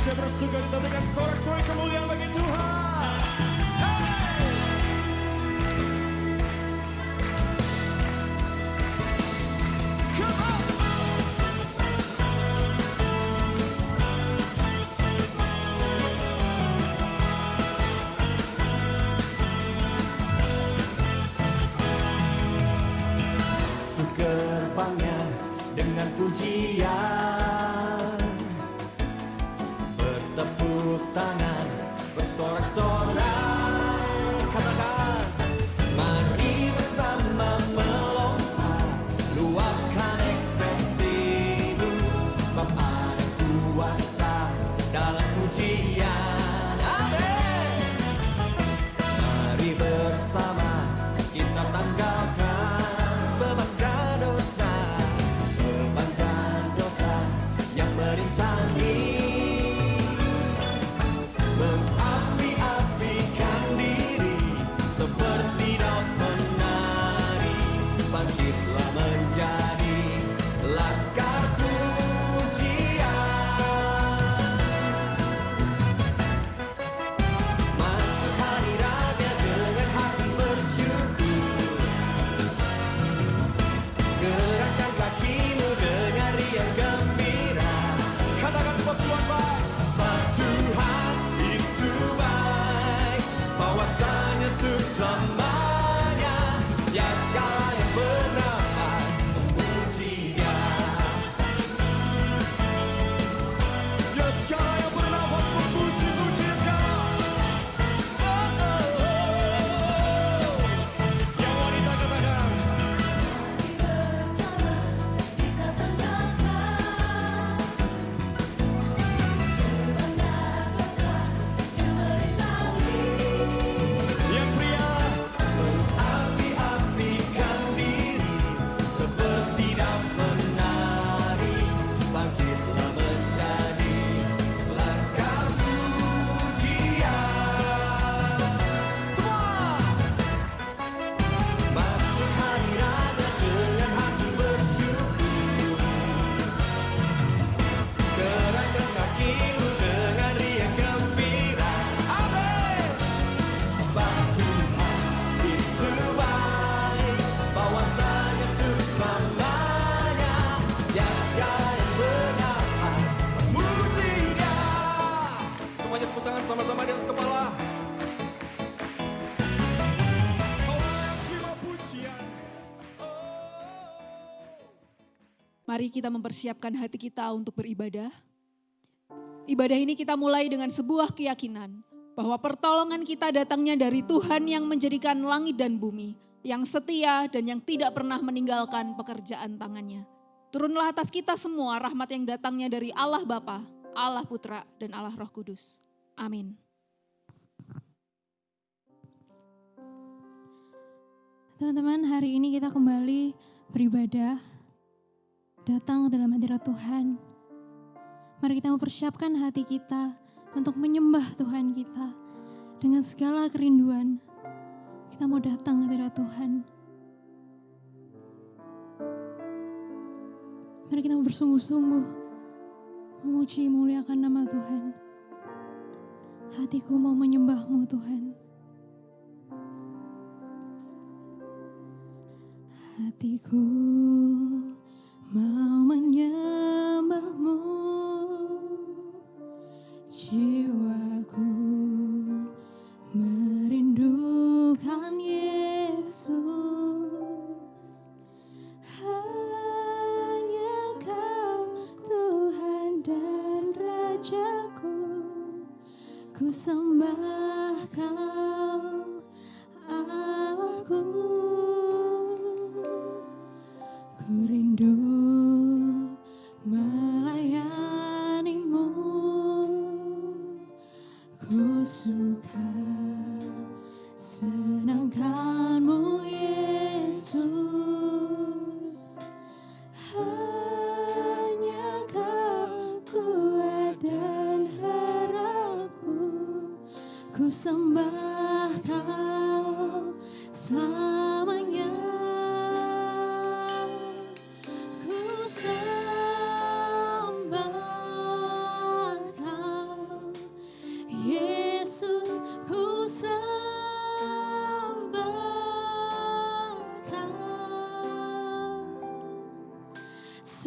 Saya bersuka kita berikan sorak-sorai kemuliaan bagi Tuhan. Hey! Come on! Gerbangnya dengan pujian, bertepuk tangan, bersorak-sorai, katakan, mari bersama melompat, luapkan ekspresimu, sebab ada kuasa dalam pujian. Amin. Mari bersama kita tanggalkan beban dosa yang merintangi, mengapi-apikan diri seperti daun menari, bangkitlah menjadi laskar pujian. Masuk hadiratnya dengan hati bersyukur, gerakkan kakimu dengan riang gembira, katakan sebab Tuhan baik, sebab Tuhan itu baik, bahwasanya untuk selamanya, ya segala yang bernafas memuji Dia. Ya segala yang bernafas memuji-muji Engkau. Oh, oh, oh. Yang wanita katakan, yang pria, Mengapi-apikan diri seperti daun menari, bangkitlah menjadi laskar pujian. Semua masuk hadiratnya dengan hati bersyukur, gerakkan kakimu dengan riang gembira. Amin. Sebab Tuhan itu baik, bahwasanya untuk selamanya, ya segala yang bernafas memuji Dia. semuanya tepuk tangan sama-sama di atas kepala. Kau layak terima pujian. Mari kita mempersiapkan hati kita untuk beribadah. Ibadah ini kita mulai dengan sebuah keyakinan bahwa pertolongan kita datangnya dari Tuhan yang menjadikan langit dan bumi, yang setia dan yang tidak pernah meninggalkan pekerjaan tangannya. Turunlah atas kita semua rahmat yang datangnya dari Allah Bapa, Allah Putra, dan Allah Roh Kudus. Amin. Teman-teman, hari ini kita kembali beribadah, datang dalam hadirat Tuhan. Mari kita mempersiapkan hati kita untuk menyembah Tuhan kita dengan segala kerinduan. Kita mau datang ke hadirat Tuhan. Mari kita bersungguh-sungguh memuji, muliakan nama Tuhan. Hatiku mau menyembah-Mu Tuhan. Hatiku mau menyembah-Mu, jiwaku merindukan Yesus. Hanya Kau Tuhan dan Rajaku, ku sembah Kau Allahku. Ku rindu melayani-Mu, ku suka senangkan-Mu Yesus. Hanya Kau kuat dan harapku, ku sembah Kau selamanya. Ku sembah Kau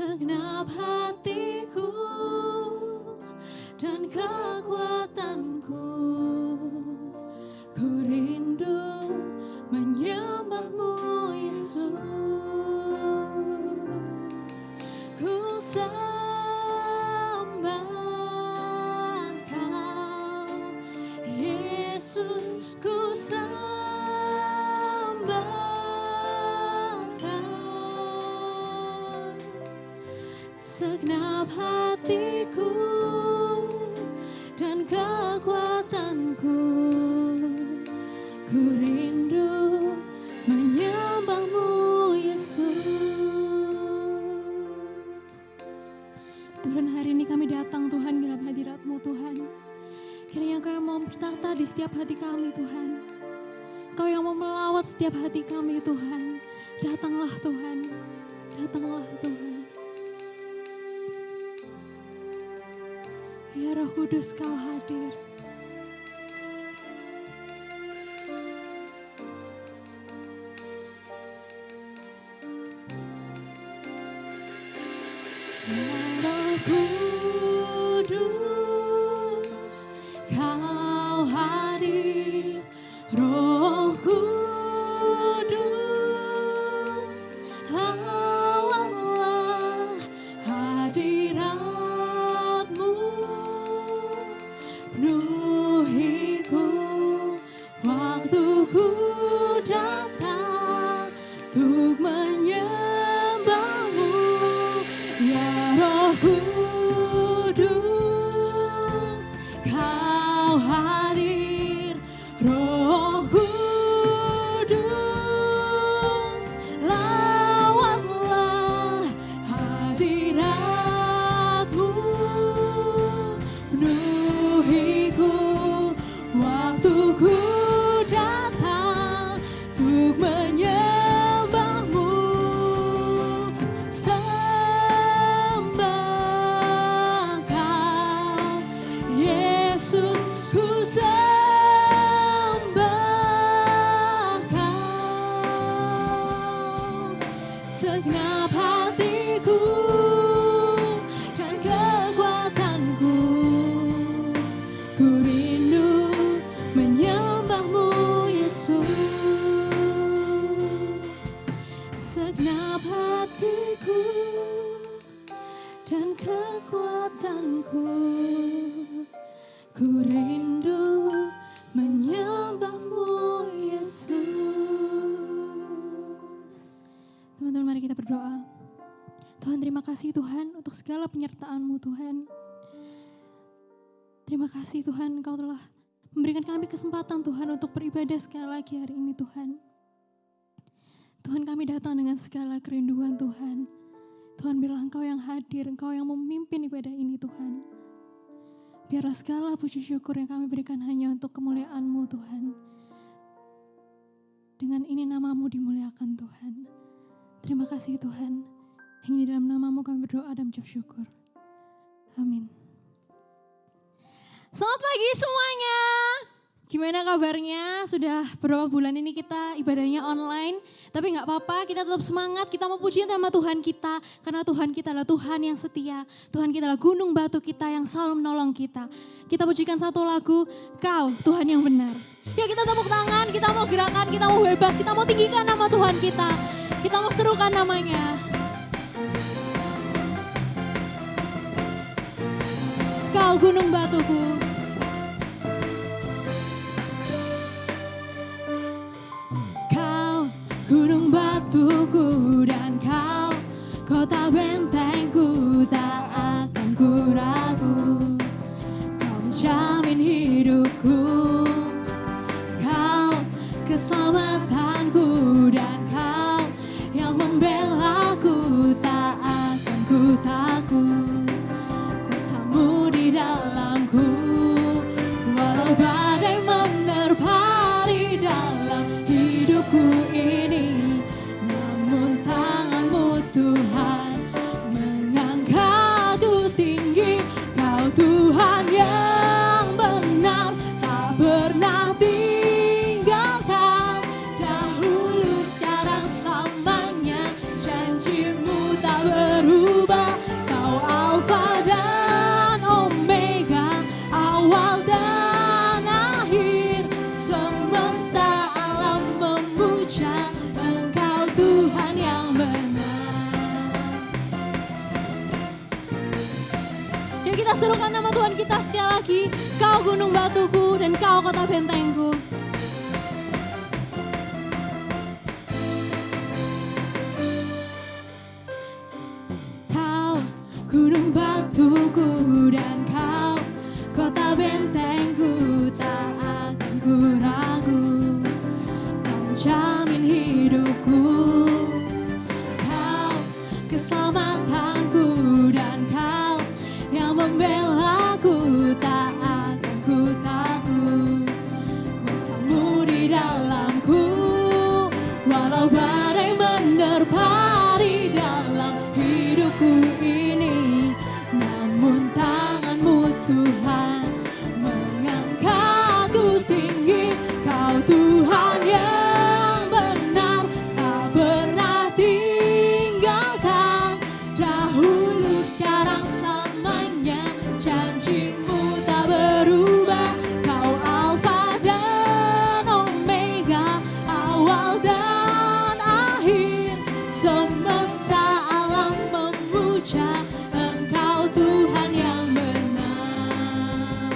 segenap hatiku dan kekuatanku. Ku rindu menyembahmu Yesus. Ku sembah Kau Yesus. Ku sembah Kau segenap hatiku dan kekuatanku. Ku rindu menyembahmu Yesus. Tuhan, hari ini kami datang Tuhan dalam hadirat-Mu Tuhan. Kiranya Engkau yang mau bertata di setiap hati kami Tuhan. Engkau yang mau melawat setiap hati kami Tuhan. Datanglah Tuhan, datanglah Tuhan. Ya Roh Kudus, Kau hadir. Roh Kudus, Kau hadir. Roh Kudus, lawanlah hadirat-Mu. Penuhiku waktuku datang untuk menyembah-Mu. Ya Roh Kudus, Kau hadir. Roh Kudus, lawanlah hadirat-Mu. Penuhiku waktuku datang untuk menyembah-Mu. Sembah Kau Yesus. Ku sembah Kau segenap hatiku dan kekuatanku. Ku rindu menyembah-Mu Yesus. Segenap hatiku dan kekuatanku. Ku rindu menyembah-Mu Yesus. Teman-teman, mari kita berdoa. Tuhan, terima kasih Tuhan untuk segala penyertaan-Mu Tuhan. Terima kasih Tuhan, Engkau telah memberikan kami kesempatan Tuhan untuk beribadah sekali lagi hari ini Tuhan. Tuhan, kami datang dengan segala kerinduan Tuhan. Tuhan, biarlah Engkau yang hadir, Engkau yang memimpin ibadah ini Tuhan. Biarlah segala puji syukur yang kami berikan hanya untuk kemuliaan-Mu Tuhan. Dengan ini nama-Mu dimuliakan Tuhan. Terima kasih Tuhan. Hanya di dalam nama-Mu kami berdoa dan mengucap syukur. Amin. Selamat pagi semuanya. Gimana kabarnya? Sudah beberapa bulan ini kita ibadahnya online. Tapi gak apa-apa, kita tetap semangat. Kita mau puji nama Tuhan kita. Karena Tuhan kita adalah Tuhan yang setia. Tuhan kita adalah gunung batu kita yang selalu menolong kita. Kita pujikan satu lagu, Kau Tuhan yang benar. Yuk kita tepuk tangan, kita mau gerakan, kita mau bebas. Kita mau tinggikan nama Tuhan kita. Kita mau serukan namanya. Kau gunung batuku. Kau gunung batuku dan Kau kota bentengku, tak akan ku ragu. Kau menjamin hidupku, Kau keselamatanku, dan Kau yang membelaku, tak akan ku takut. Kuasa-Mu di dalamku. Mari kita serukan nama Tuhan kita sekali lagi. Kau gunung batuku dan kau kota bentengku. Kau gunung batuku dan kau kota bentengku, tak akan ku ragu, menjamin hidupku. Kau keselamatanku dan kau yang membelaku, tak akan ku takut. Kuasamu di dalamku, walau badai menerpa di dalam hidupku ini, namun tanganmu Tuhan mengangkatku tinggi. Kau Tuhan yang benar, tak pernah tinggalkan, dahulu sekarang selamanya, janjimu tak berubah. Kau Alfa dan Omega, awal dan akhir, semesta alam memuja Engkau Tuhan yang benar.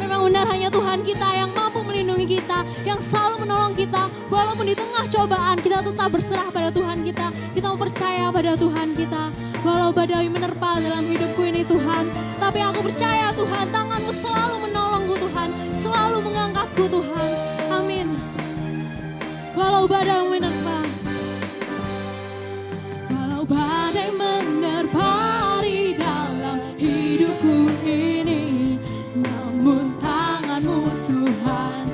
Memang benar hanya Tuhan kita yang mampu melindungi kita, yang selalu menolong kita. Walaupun di tengah cobaan kita tetap berserah pada Tuhan kita. Kita mau percaya pada Tuhan kita. Walau badai menerpa dalam hidupku ini Tuhan, tapi aku percaya Tuhan, tanganmu selalu menolongku Tuhan, selalu mengangkatku Tuhan. Amin. Walau badai menerpa, walau badai menerpa di dalam hidupku ini, namun tanganmu Tuhan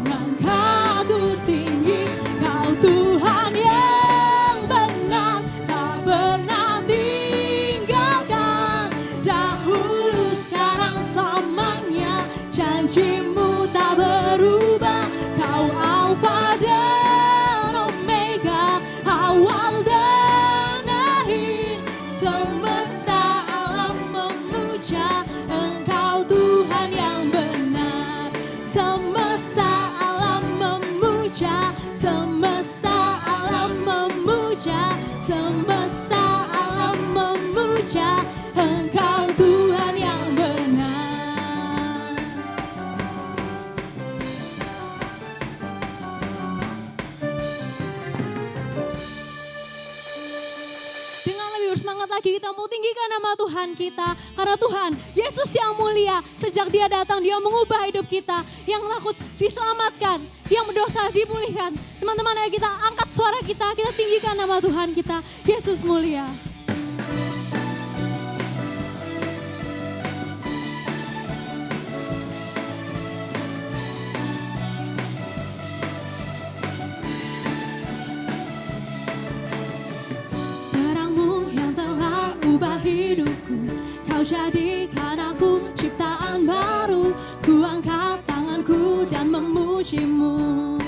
mengangkatku tinggi. Kau Tuhan yang benar, tak pernah tinggalkan, dahulu sekarang selamanya, janjimu tak berubah. Kau Alfa dan Omega, awal dan akhir, semesta alam memuja Engkau Tuhan yang benar. Semesta alam memuja, semesta alam memuja, semesta alam memuja Engkau Tuhan yang benar. Dengan lebih bersemangat lagi kita mau tinggikan nama Tuhan kita. Karena Tuhan, Yesus yang mulia, sejak Dia datang Dia mengubah hidup kita. Yang takut diselamatkan, yang berdosa dipulihkan. Teman-teman, ayo kita angkat suara kita tinggikan nama Tuhan kita. Yesus mulia. Terangmu yang telah ubah hidupku, Kau jadikan aku ciptaan baru. Ku angkat tanganku dan memujimu.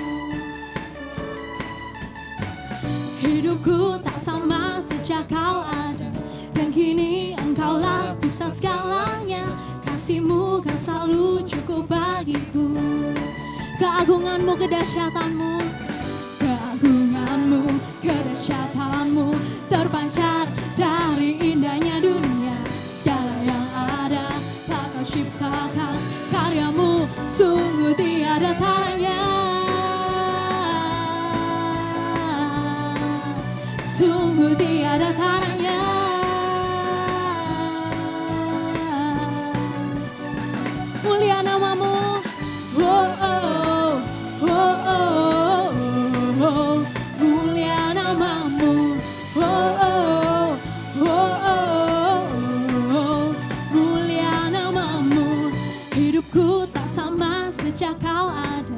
Hidupku tak sama sejak Kau ada, dan kini Engkaulah pusat segalanya. Kasih-Mu kan selalu cukup bagiku. Keagungan-Mu, kedahsyatan-Mu, keagungan-Mu, kedahsyatan-Mu terpancar dari indahnya dunia. Segala yang ada tak Kau ciptakan, karya-Mu sungguh tiada tanya. Sungguh tiada tanya. Mulia nama-Mu, oh oh, oh oh, oh oh. Mulia nama-Mu, oh oh, oh oh, oh. Mulia nama-Mu. Hidupku tak sama sejak Kau ada,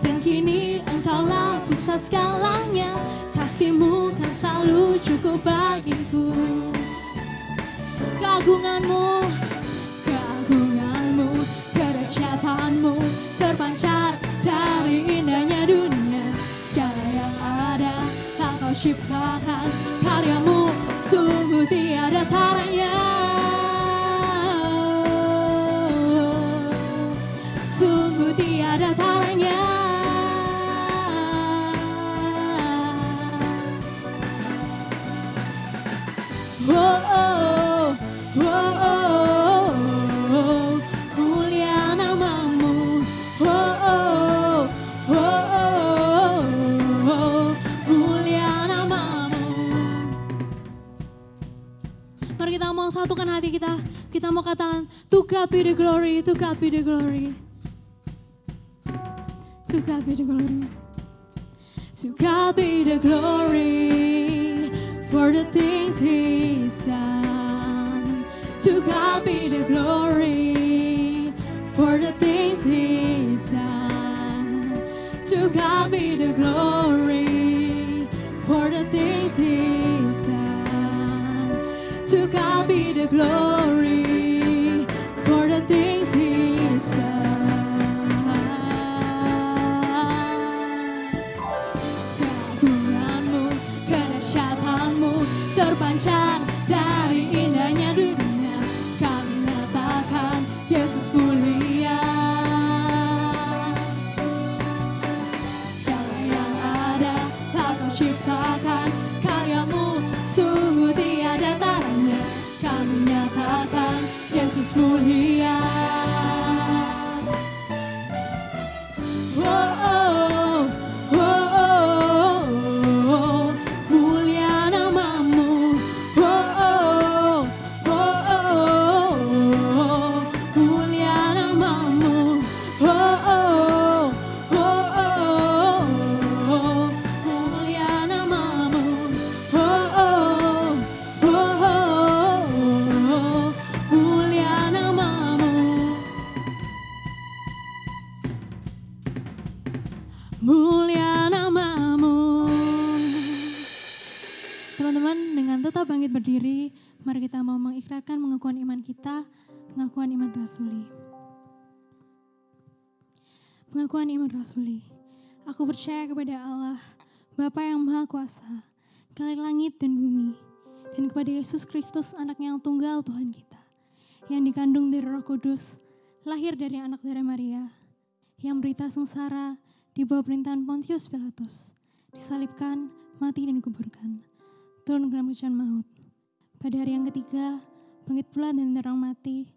dan kini Engkaulah pusat segalanya. Kasih-Mu kan selalu cukup bagiku. Keagungan-Mu, keagungan-Mu, kedahsyatan-Mu terpancar dari indahnya dunia. Segala yang ada tak Kau ciptakan, karya-Mu sungguh tiada taranya. Sungguh tiada taranya. Oh oh, oh oh. mau satukan hati kita mau katakan, to God be the glory, to God be the glory. To God be the glory. To God be the glory for the things He's done. To God be the glory for the things He's done. To God be the glory for the things He's done. To God be the glory for the things He's done. Keagunganmu, kedahsyatanmu terpancar dari indahnya dunia. Kami nyatakan Yesus mulia. Segala yang ada telah Kau ciptakan, karyamu sungguh tiada tandanya. Kami nyatakan Yesus mulia. Oh, oh, oh, oh, oh, mulia namamu. Oh, oh, oh, oh, oh, mulia namamu. Oh, oh, oh, oh, oh, mulia namamu. Oh, oh, oh, oh, mulia namamu. Mulia namamu. Teman-teman, dengan tetap bangkit berdiri, mari kita mau mengikrarkan pengakuan iman kita, pengakuan iman rasuli. Pengakuan iman rasuli. Aku percaya kepada Allah, Bapa yang Maha Kuasa, Kali langit dan bumi, dan kepada Yesus Kristus, anaknya yang tunggal Tuhan kita, yang dikandung dari Roh Kudus, lahir dari anak dari Maria, yang berita sengsara di bawah pemerintahan Pontius Pilatus, disalibkan, mati dan dikuburkan, turun ke dalam kerajaan maut. Pada hari yang ketiga, bangkit pula dari orang mati,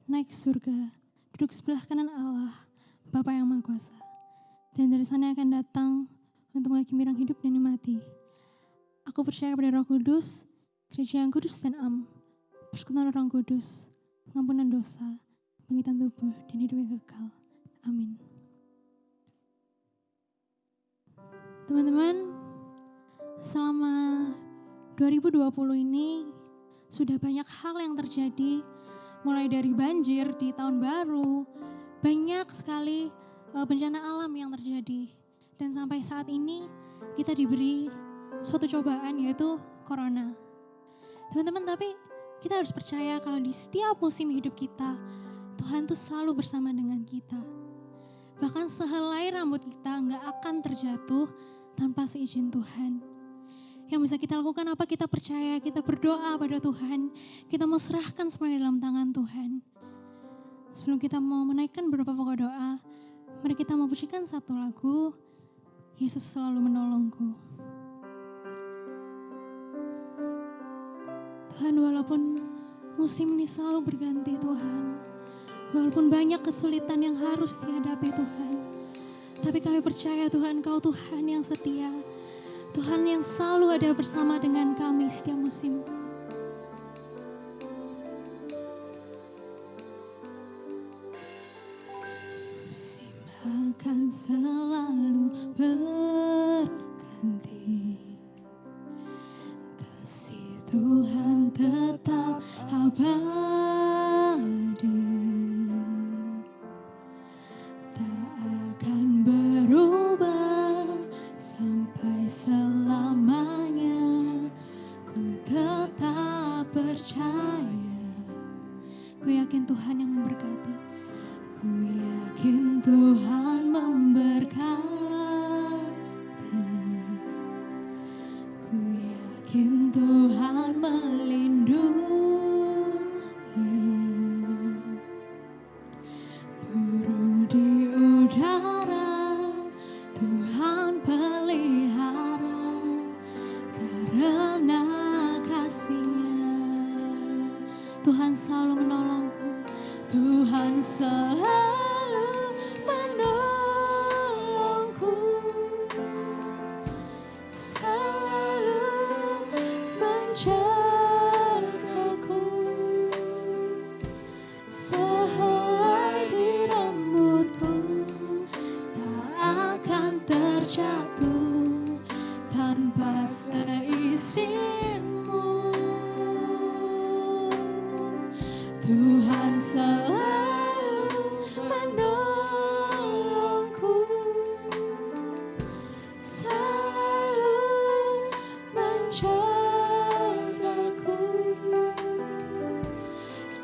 naik ke surga, duduk sebelah kanan Allah, Bapa yang Maha Kuasa. Dan dari sana akan datang untuk menghakimi orang hidup dan yang mati. Aku percaya kepada Roh Kudus, gereja yang kudus dan am, persekutuan Orang Kudus, pengampunan dosa, bangkitan tubuh, dan hidup yang kekal. Amin. Teman-teman, selama 2020 ini sudah banyak hal yang terjadi, mulai dari banjir di tahun baru, banyak sekali bencana alam yang terjadi. Dan sampai saat ini kita diberi suatu cobaan, yaitu corona. Teman-teman, tapi kita harus percaya kalau di setiap musim hidup kita, Tuhan tuh selalu bersama dengan kita. Bahkan sehelai rambut kita gak akan terjatuh tanpa seizin Tuhan. Yang bisa kita lakukan apa? Kita percaya, kita berdoa pada Tuhan. Kita mau serahkan semuanya dalam tangan Tuhan. Sebelum kita mau menaikkan beberapa pokok doa, mari kita mau pujikan satu lagu, Yesus Selalu Menolongku. Tuhan, walaupun musim ini selalu berganti Tuhan, walaupun banyak kesulitan yang harus dihadapi Tuhan, tapi kami percaya Tuhan, Kau Tuhan yang setia, Tuhan yang selalu ada bersama dengan kami setiap musim. Musim akan selalu berganti, kasih Tuhan tetap abadi. Selamanya ku tetap percaya. Ku yakin Tuhan yang memberkati. Ku yakin Tuhan memberkati. Ku yakin Tuhan melindungi. Burung di udara Tuhan pelihara, karena kasih-Nya Tuhan selalu menolongku. Tuhan selalu menolongku, selalu menjagaku.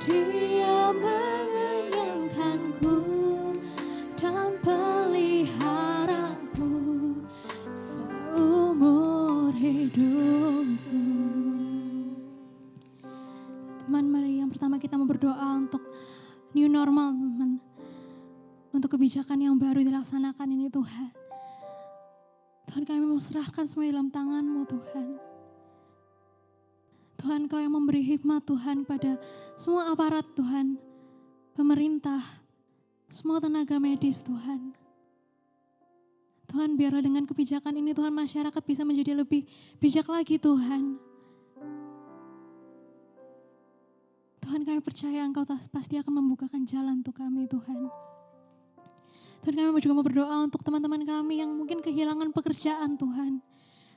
Dia mengenyangkanku dan peliharaku seumur hidupku. Teman, mari yang pertama kita mau berdoa untuk new normal, teman. Untuk kebijakan yang baru dilaksanakan ini, Tuhan. Tuhan, kami mau serahkan semua dalam tangan-Mu, Tuhan. Tuhan, Kau yang memberi hikmat, Tuhan, pada semua aparat, Tuhan. Pemerintah, semua tenaga medis, Tuhan. Tuhan, biarlah dengan kebijakan ini, Tuhan, masyarakat bisa menjadi lebih bijak lagi, Tuhan. Tuhan, kami percaya Engkau pasti akan membukakan jalan untuk kami, Tuhan. Tuhan, kami juga mau berdoa untuk teman-teman kami yang mungkin kehilangan pekerjaan, Tuhan.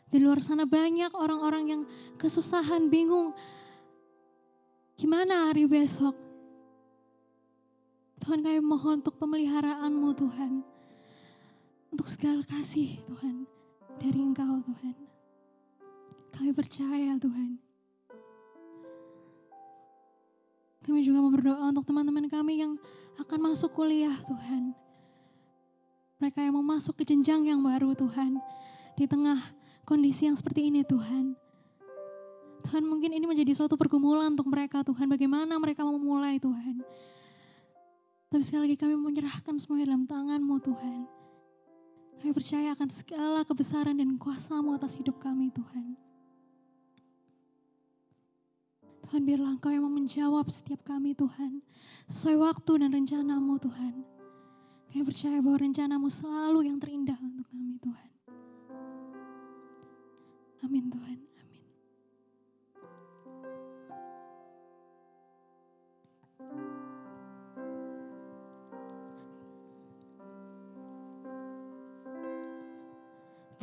Di luar sana banyak orang-orang yang kesusahan, bingung. Gimana hari besok? Tuhan, kami mohon untuk pemeliharaan-Mu, Tuhan. Untuk segala kasih, Tuhan, dari Engkau, Tuhan. Kami percaya, Tuhan. Kami juga mau berdoa untuk teman-teman kami yang akan masuk kuliah, Tuhan. Mereka yang mau masuk ke jenjang yang baru, Tuhan. Di tengah kondisi yang seperti ini, Tuhan. Tuhan, mungkin ini menjadi suatu pergumulan untuk mereka, Tuhan. Bagaimana mereka mau memulai, Tuhan. Tapi sekali lagi kami menyerahkan semua dalam tangan-Mu, Tuhan. Kami percaya akan segala kebesaran dan kuasa-Mu atas hidup kami, Tuhan. Tuhan, biarlah Engkau yang menjawab setiap kami, Tuhan. Sesuai waktu dan rencana-Mu, Tuhan. Kami percaya bahwa rencana-Mu selalu yang terindah untuk kami, Tuhan. Amin, Tuhan. Amin.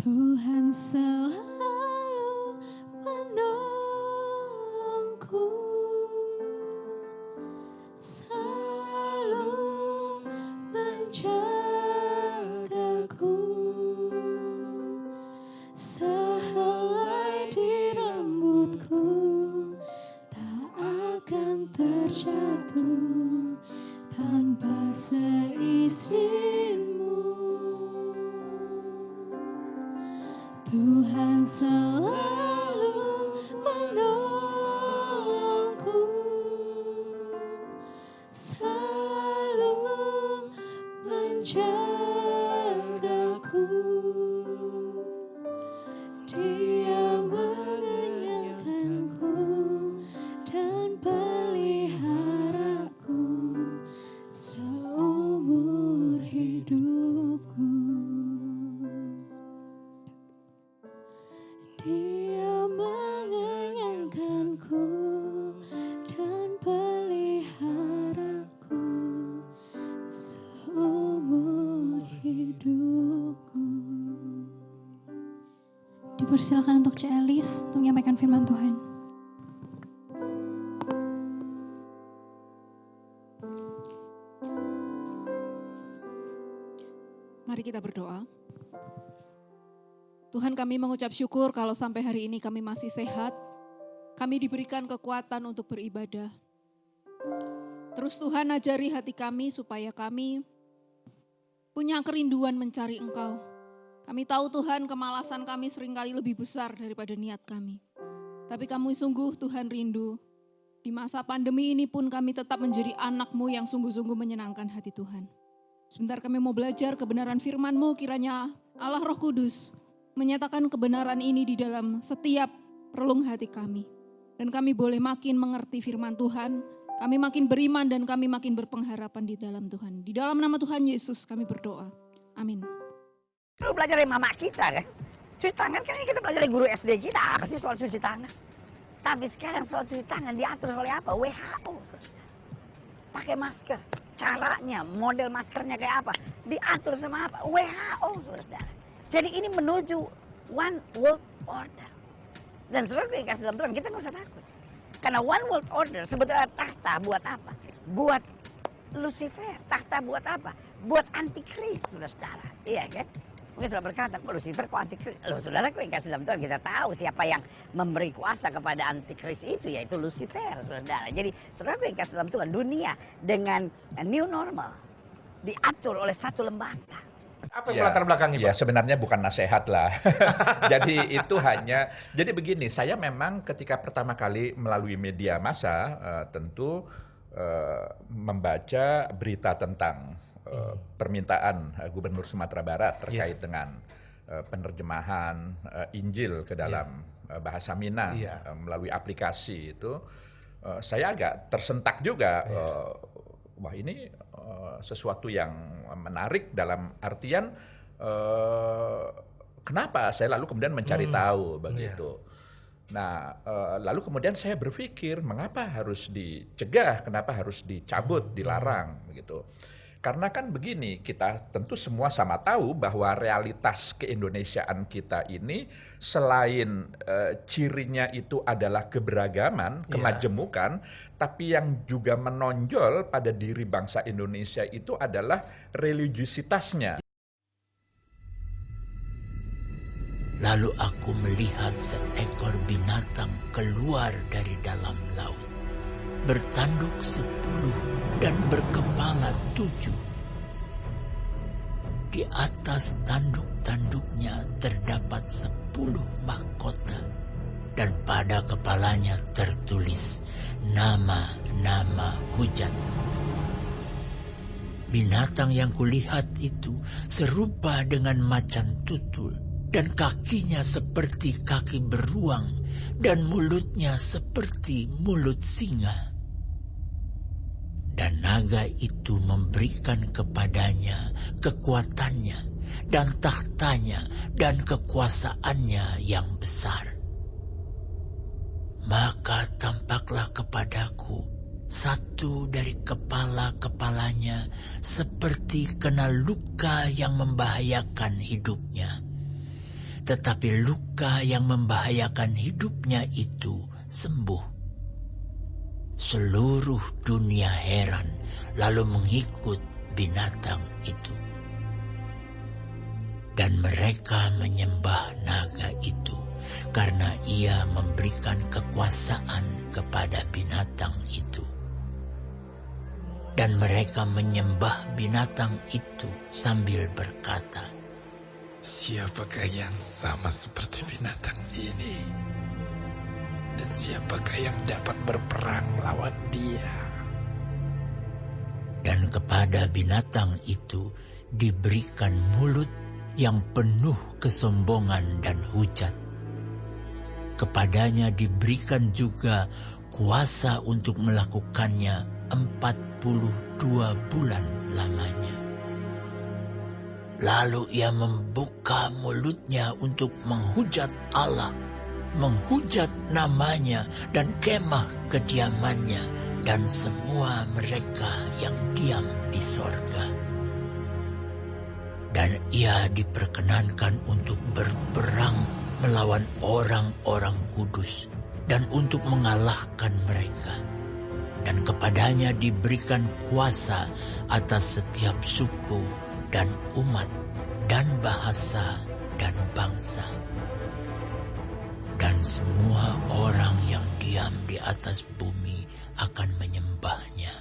Tuhan selalu menolongku, selalu menjagaku, sehelai di rambutku tak akan terjatuh tanpa seizinmu. Tuhan selalu menolongku, selalu menjagaku. Dia mengenyangkanku dan peliharaku seumur hidupku. Dia mengenyangkanku dan peliharaku seumur hidupku. Dipersilakan untuk Celis untuk menyampaikan firman Tuhan. Mari kita berdoa. Tuhan, kami mengucap syukur kalau sampai hari ini kami masih sehat. Kami diberikan kekuatan untuk beribadah. Terus Tuhan ajari hati kami supaya kami punya kerinduan mencari Engkau. Kami tahu Tuhan kemalasan kami seringkali lebih besar daripada niat kami. Tapi kami sungguh Tuhan rindu. Di masa pandemi ini pun kami tetap menjadi anak-Mu yang sungguh-sungguh menyenangkan hati Tuhan. Sebentar kami mau belajar kebenaran firman-Mu, kiranya Allah Roh Kudus menyatakan kebenaran ini di dalam setiap relung hati kami. Dan kami boleh makin mengerti firman Tuhan, kami makin beriman dan kami makin berpengharapan di dalam Tuhan. Di dalam nama Tuhan Yesus kami berdoa. Amin. Lu belajar dari mama kita kan? Cuci tangan kan kita belajar dari guru SD kita, apa sih soal cuci tangan? Tapi sekarang soal cuci tangan diatur oleh apa? WHO. Pakai masker. Caranya, model maskernya kayak apa? Diatur sama apa? WHO, saudara. Jadi ini menuju one world order. Dan saudara dikasih dalam Tuhan, kita nggak usah takut. Karena one world order sebetulnya tahta buat apa? Buat Lucifer. Tahta buat apa? Buat antikris, saudara. Iya kan? Mungkin saudara berkata, kok Lucifer kok antikris? Loh saudara, kok yang kasih dalam Tuhan kita tahu siapa yang memberi kuasa kepada antikris itu, yaitu Lucifer, saudara. Jadi saudara yang kasih dalam Tuhan, dunia dengan new normal diatur oleh satu lembaga. Apa yang melatar belakangnya, Ya Pak? sebenarnya bukan nasihat lah. Jadi itu hanya, jadi begini, saya memang ketika pertama kali melalui media massa tentu membaca berita tentang permintaan Gubernur Sumatera Barat terkait dengan penerjemahan Injil ke dalam bahasa Minang melalui aplikasi itu, saya agak tersentak juga. Wah ini sesuatu yang menarik dalam artian kenapa saya lalu kemudian mencari tahu begitu. Nah lalu kemudian saya berpikir mengapa harus dicegah, kenapa harus dicabut, dilarang begitu. Karena kan begini, kita tentu semua sama tahu bahwa realitas keindonesiaan kita ini selain cirinya itu adalah keberagaman, kemajemukan, tapi yang juga menonjol pada diri bangsa Indonesia itu adalah religiusitasnya. Lalu aku melihat seekor binatang keluar dari dalam laut, bertanduk 10 dan berkepala 7. Di atas tanduk-tanduknya terdapat 10 mahkota, dan pada kepalanya tertulis nama-nama hujat. Binatang yang kulihat itu serupa dengan macan tutul, dan kakinya seperti kaki beruang, dan mulutnya seperti mulut singa. Dan naga itu memberikan kepadanya kekuatannya, dan tahtanya, dan kekuasaannya yang besar. Maka tampaklah kepadaku satu dari kepala-kepalanya seperti kena luka yang membahayakan hidupnya. Tetapi luka yang membahayakan hidupnya itu sembuh. Seluruh dunia heran lalu mengikut binatang itu. Dan mereka menyembah naga itu karena ia memberikan kekuasaan kepada binatang itu. Dan mereka menyembah binatang itu sambil berkata, siapakah yang sama seperti binatang ini? Dan siapakah yang dapat berperang melawan dia? Dan kepada binatang itu diberikan mulut yang penuh kesombongan dan hujat. Kepadanya diberikan juga kuasa untuk melakukannya 42 bulan lamanya. Lalu ia membuka mulutnya untuk menghujat Allah, menghujat namanya dan kemah kediamannya dan semua mereka yang diam di sorga. Dan ia diperkenankan untuk berperang melawan orang-orang kudus dan untuk mengalahkan mereka. Dan kepadanya diberikan kuasa atas setiap suku dan umat dan bahasa dan bangsa. Dan semua orang yang diam di atas bumi akan menyembahnya,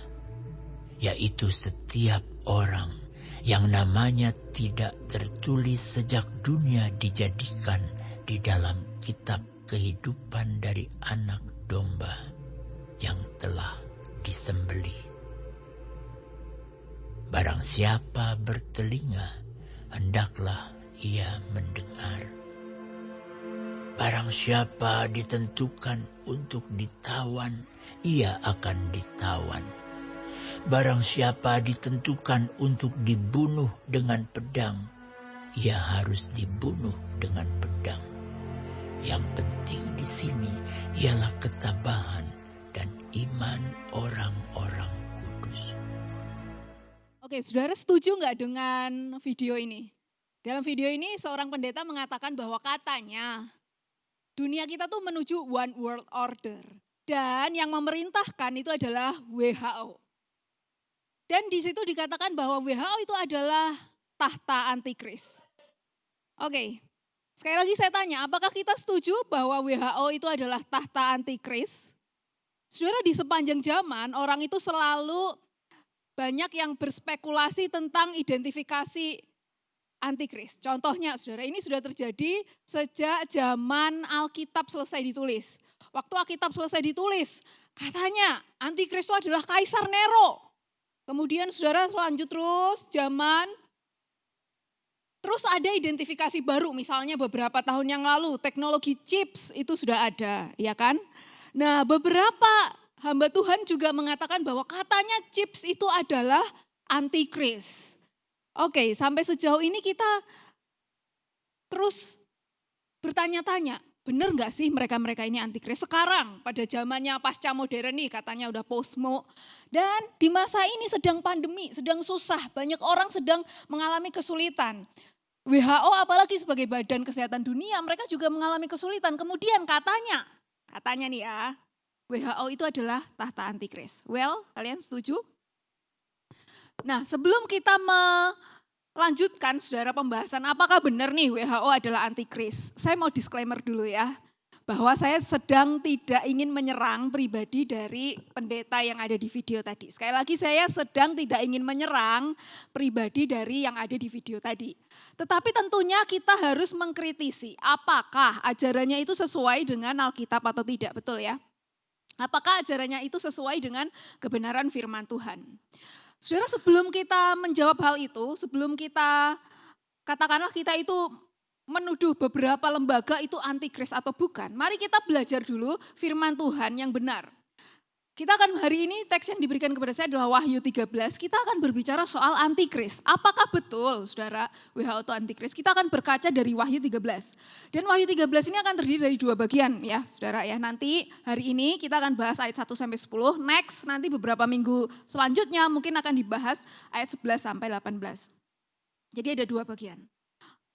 yaitu setiap orang yang namanya tidak tertulis sejak dunia dijadikan di dalam kitab kehidupan dari anak domba yang telah disembelih. Barang siapa bertelinga, hendaklah ia mendengar. Barang siapa ditentukan untuk ditawan, ia akan ditawan. Barang siapa ditentukan untuk dibunuh dengan pedang, ia harus dibunuh dengan pedang. Yang penting di sini ialah ketabahan dan iman orang-orang kudus. Oke, saudara setuju nggak dengan video ini? Dalam video ini seorang pendeta mengatakan bahwa katanya dunia kita tuh menuju one world order. Dan yang memerintahkan itu adalah WHO. Dan di situ dikatakan bahwa WHO itu adalah tahta antikris. Oke, sekali lagi saya tanya, apakah kita setuju bahwa WHO itu adalah tahta antikris? Saudara, di sepanjang zaman orang itu selalu banyak yang berspekulasi tentang identifikasi antikris. Contohnya saudara, ini sudah terjadi sejak zaman Alkitab selesai ditulis. Waktu Alkitab selesai ditulis, katanya antikris itu adalah Kaisar Nero. Kemudian saudara lanjut terus terus ada identifikasi baru, misalnya beberapa tahun yang lalu teknologi chips itu sudah ada, ya kan? Nah, beberapa hamba Tuhan juga mengatakan bahwa katanya chips itu adalah antikris. Oke, sampai sejauh ini kita terus bertanya-tanya, benar nggak sih mereka-mereka ini antikris? Sekarang pada zamannya pasca modern nih katanya udah postmo. Dan di masa ini sedang pandemi, sedang susah, banyak orang sedang mengalami kesulitan. WHO apalagi sebagai Badan Kesehatan Dunia mereka juga mengalami kesulitan. Kemudian katanya nih ya, WHO itu adalah tahta antikris. Well, kalian setuju? Nah, sebelum kita melanjutkan saudara pembahasan apakah benar nih WHO adalah antikris, saya mau disclaimer dulu ya, bahwa saya sedang tidak ingin menyerang pribadi dari pendeta yang ada di video tadi. Sekali lagi saya sedang tidak ingin menyerang pribadi dari yang ada di video tadi. Tetapi tentunya kita harus mengkritisi apakah ajarannya itu sesuai dengan Alkitab atau tidak, betul ya? Apakah ajarannya itu sesuai dengan kebenaran firman Tuhan? Saudara, sebelum kita menjawab hal itu, sebelum kita katakanlah kita itu menuduh beberapa lembaga itu antikris atau bukan, mari kita belajar dulu firman Tuhan yang benar. Kita akan hari ini teks yang diberikan kepada saya adalah Wahyu 13, kita akan berbicara soal antikris. Apakah betul saudara WHO itu antikris? Kita akan berkaca dari Wahyu 13. Dan Wahyu 13 ini akan terdiri dari 2 bagian ya saudara ya. Nanti hari ini kita akan bahas ayat 1 sampai 10, next nanti beberapa minggu selanjutnya mungkin akan dibahas ayat 11 sampai 18. Jadi ada 2 bagian.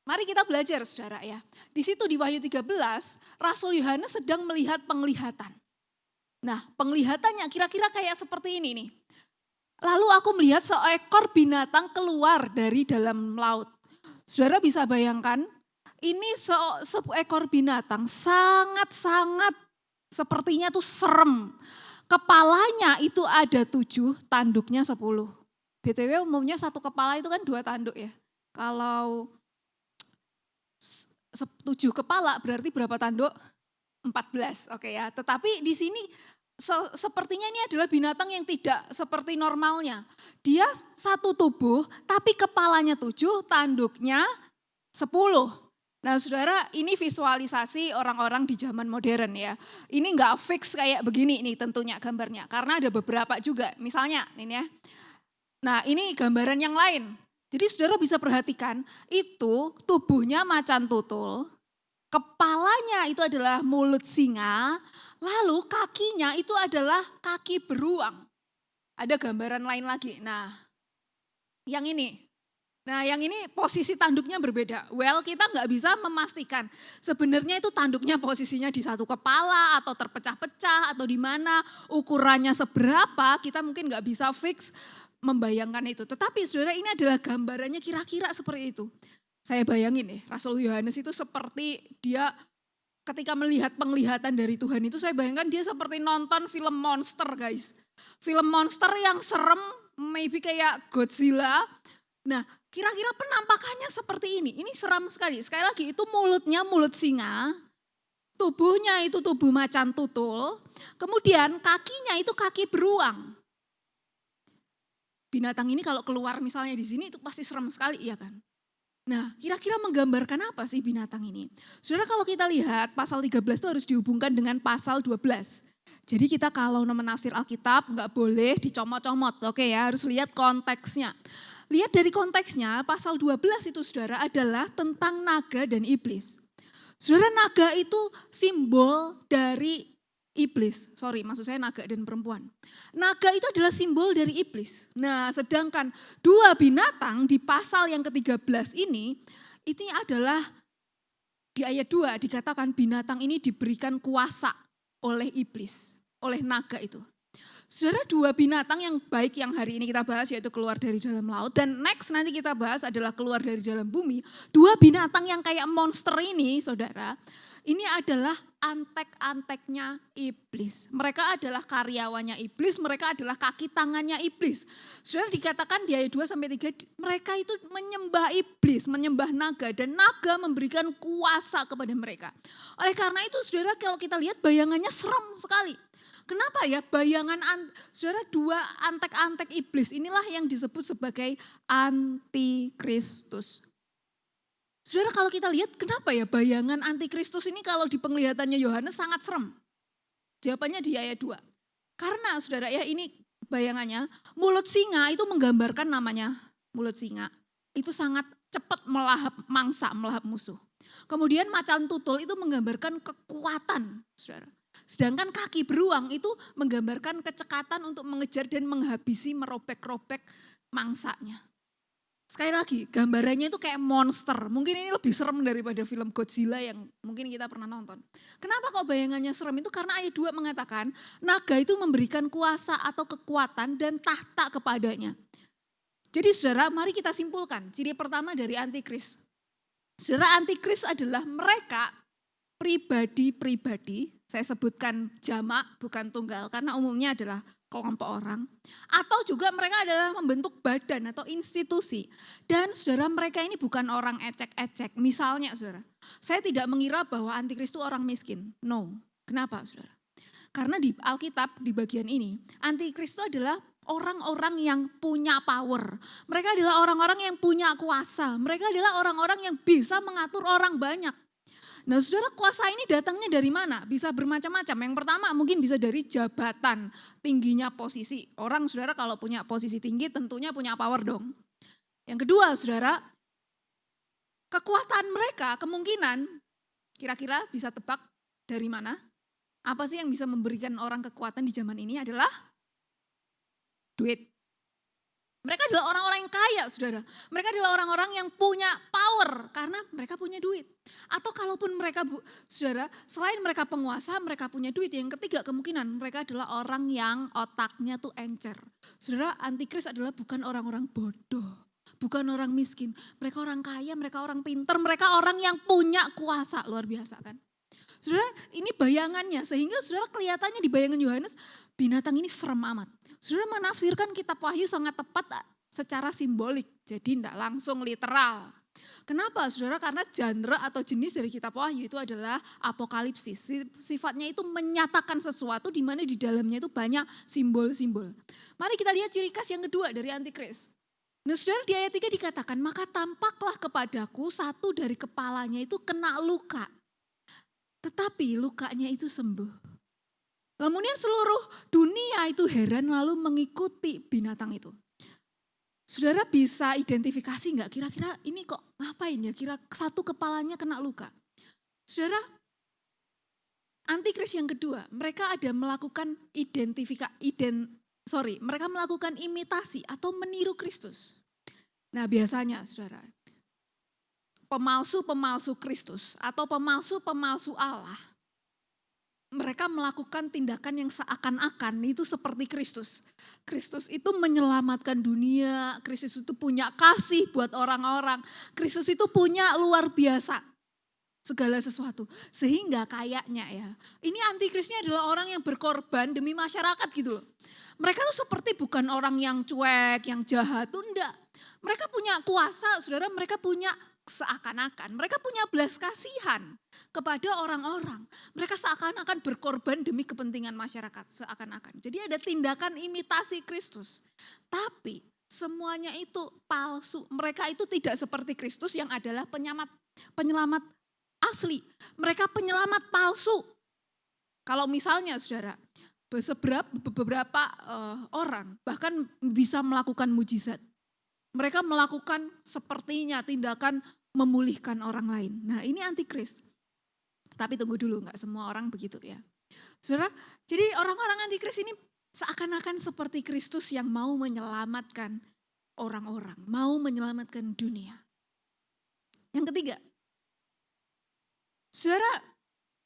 Mari kita belajar saudara ya. Di situ di Wahyu 13, Rasul Yohanes sedang melihat penglihatan. Nah, penglihatannya kira-kira kayak seperti ini nih. Lalu aku melihat seekor binatang keluar dari dalam laut. Saudara bisa bayangkan, ini seekor binatang sangat-sangat sepertinya tuh serem. Kepalanya itu ada 7, tanduknya 10. BTW umumnya satu kepala itu kan 2 tanduk ya. Kalau 7 kepala berarti berapa tanduk? 14, oke ya. Tetapi di sini sepertinya ini adalah binatang yang tidak seperti normalnya. Dia satu tubuh, tapi kepalanya 7, tanduknya 10. Nah saudara, ini visualisasi orang-orang di zaman modern ya. Ini enggak fix kayak begini nih tentunya gambarnya. Karena ada beberapa juga, misalnya ini ya. Nah ini gambaran yang lain. Jadi saudara bisa perhatikan, itu tubuhnya macan tutul. Kepalanya itu adalah mulut singa, lalu kakinya itu adalah kaki beruang. Ada gambaran lain lagi. Nah, yang ini posisi tanduknya berbeda. Well, kita nggak bisa memastikan sebenarnya itu tanduknya posisinya di satu kepala atau terpecah-pecah atau di mana, ukurannya seberapa, kita mungkin nggak bisa fix membayangkan itu. Tetapi saudara, ini adalah gambarannya kira-kira seperti itu. Saya bayangin Rasul Yohanes itu seperti dia ketika melihat penglihatan dari Tuhan itu, saya bayangkan dia seperti nonton film monster guys. Film monster yang serem, maybe kayak Godzilla. Nah kira-kira penampakannya seperti ini. Ini seram sekali. Sekali lagi itu mulutnya mulut singa, tubuhnya itu tubuh macan tutul, kemudian kakinya itu kaki beruang. Binatang ini kalau keluar misalnya di sini itu pasti serem sekali ya kan. Nah, kira-kira menggambarkan apa sih binatang ini? Saudara, kalau kita lihat pasal 13 itu harus dihubungkan dengan pasal 12. Jadi kita kalau menafsir Alkitab nggak boleh dicomot-comot, oke ya, harus lihat konteksnya. Lihat dari konteksnya, pasal 12 itu saudara adalah tentang naga dan iblis. Saudara, naga itu simbol dari iblis, maksud saya naga dan perempuan. Naga itu adalah simbol dari iblis. Nah sedangkan 2 binatang di pasal yang ke-13 ini adalah di ayat 2 dikatakan binatang ini diberikan kuasa oleh iblis, oleh naga itu. Saudara, dua binatang yang baik yang hari ini kita bahas yaitu keluar dari dalam laut. Dan next nanti kita bahas adalah keluar dari dalam bumi. Dua binatang yang kayak monster ini saudara, ini adalah antek-anteknya iblis. Mereka adalah karyawannya iblis, mereka adalah kaki tangannya iblis. Saudara, dikatakan di ayat 2-3, mereka itu menyembah iblis, menyembah naga. Dan naga memberikan kuasa kepada mereka. Oleh karena itu saudara, kalau kita lihat bayangannya serem sekali. Kenapa ya bayangan saudara, dua antek-antek iblis inilah yang disebut sebagai antikristus. Saudara, kalau kita lihat kenapa ya bayangan antikristus ini kalau di penglihatannya Yohanes sangat serem. Jawabannya di ayat 2. Karena saudara ya ini bayangannya mulut singa itu menggambarkan namanya mulut singa. Itu sangat cepat melahap mangsa, melahap musuh. Kemudian macan tutul itu menggambarkan kekuatan saudara. Sedangkan kaki beruang itu menggambarkan kecekatan untuk mengejar dan menghabisi, merobek-robek mangsanya. Sekali lagi, gambarannya itu kayak monster. Mungkin ini lebih serem daripada film Godzilla yang mungkin kita pernah nonton. Kenapa kok bayangannya serem itu? Karena ayat 2 mengatakan, naga itu memberikan kuasa atau kekuatan dan tahta kepadanya. Jadi saudara, mari kita simpulkan. Ciri pertama dari antikris. Saudara, antikris adalah mereka pribadi-pribadi, saya sebutkan jamak bukan tunggal karena umumnya adalah kelompok orang. Atau juga mereka adalah membentuk badan atau institusi. Dan saudara, mereka ini bukan orang ecek-ecek. Misalnya saudara, saya tidak mengira bahwa antikris itu orang miskin. No. Kenapa saudara? Karena di Alkitab di bagian ini, antikris itu adalah orang-orang yang punya power. Mereka adalah orang-orang yang punya kuasa. Mereka adalah orang-orang yang bisa mengatur orang banyak. Nah saudara, kuasa ini datangnya dari mana? Bisa bermacam-macam. Yang pertama mungkin bisa dari jabatan, tingginya posisi. Orang saudara kalau punya posisi tinggi tentunya punya power dong. Yang kedua saudara, kekuatan mereka kemungkinan kira-kira bisa tebak dari mana? Apa sih yang bisa memberikan orang kekuatan di zaman ini adalah duit. Mereka adalah orang-orang yang kaya, saudara. Mereka adalah orang-orang yang punya power karena mereka punya duit. Atau kalaupun mereka, saudara, selain mereka penguasa, mereka punya duit. Yang ketiga kemungkinan mereka adalah orang yang otaknya tuh encer. Saudara, antikris adalah bukan orang-orang bodoh, bukan orang miskin. Mereka orang kaya, mereka orang pintar, mereka orang yang punya kuasa. Luar biasa kan? Saudara, ini bayangannya. Sehingga saudara kelihatannya di bayangan Yohanes, binatang ini serem amat. Saudara menafsirkan kitab Wahyu sangat tepat secara simbolik. Jadi tidak langsung literal. Kenapa saudara? Karena genre atau jenis dari kitab Wahyu itu adalah apokalipsis. Sifatnya itu menyatakan sesuatu di mana di dalamnya itu banyak simbol-simbol. Mari kita lihat ciri khas yang kedua dari antikris. Nah saudara, di ayat 3 dikatakan, maka tampaklah kepadaku satu dari kepalanya itu kena luka. Tetapi lukanya itu sembuh. Kemudian seluruh dunia itu heran lalu mengikuti binatang itu. Saudara bisa identifikasi enggak kira-kira ini kok ngapain ya, kira satu kepalanya kena luka. Saudara, antikris yang kedua, mereka ada melakukan mereka melakukan imitasi atau meniru Kristus. Nah biasanya saudara, pemalsu-pemalsu Kristus atau pemalsu-pemalsu Allah, mereka melakukan tindakan yang seakan-akan itu seperti Kristus. Kristus itu menyelamatkan dunia, Kristus itu punya kasih buat orang-orang, Kristus itu punya luar biasa segala sesuatu. Sehingga kayaknya ya, ini antikrisnya adalah orang yang berkorban demi masyarakat gitu loh. Mereka tuh seperti bukan orang yang cuek, yang jahat, tuh enggak. Mereka punya kuasa, saudara, mereka punya seakan-akan. Mereka punya belas kasihan kepada orang-orang. Mereka seakan-akan berkorban demi kepentingan masyarakat, seakan-akan. Jadi ada tindakan imitasi Kristus. Tapi semuanya itu palsu. Mereka itu tidak seperti Kristus yang adalah penyelamat asli. Mereka penyelamat palsu. Kalau misalnya saudara, beberapa orang bahkan bisa melakukan mujizat. Mereka melakukan sepertinya tindakan memulihkan orang lain. Nah ini antikris. Tapi tunggu dulu, gak semua orang begitu ya. Saudara, jadi orang-orang antikris ini seakan-akan seperti Kristus yang mau menyelamatkan orang-orang. Mau menyelamatkan dunia. Yang ketiga, saudara,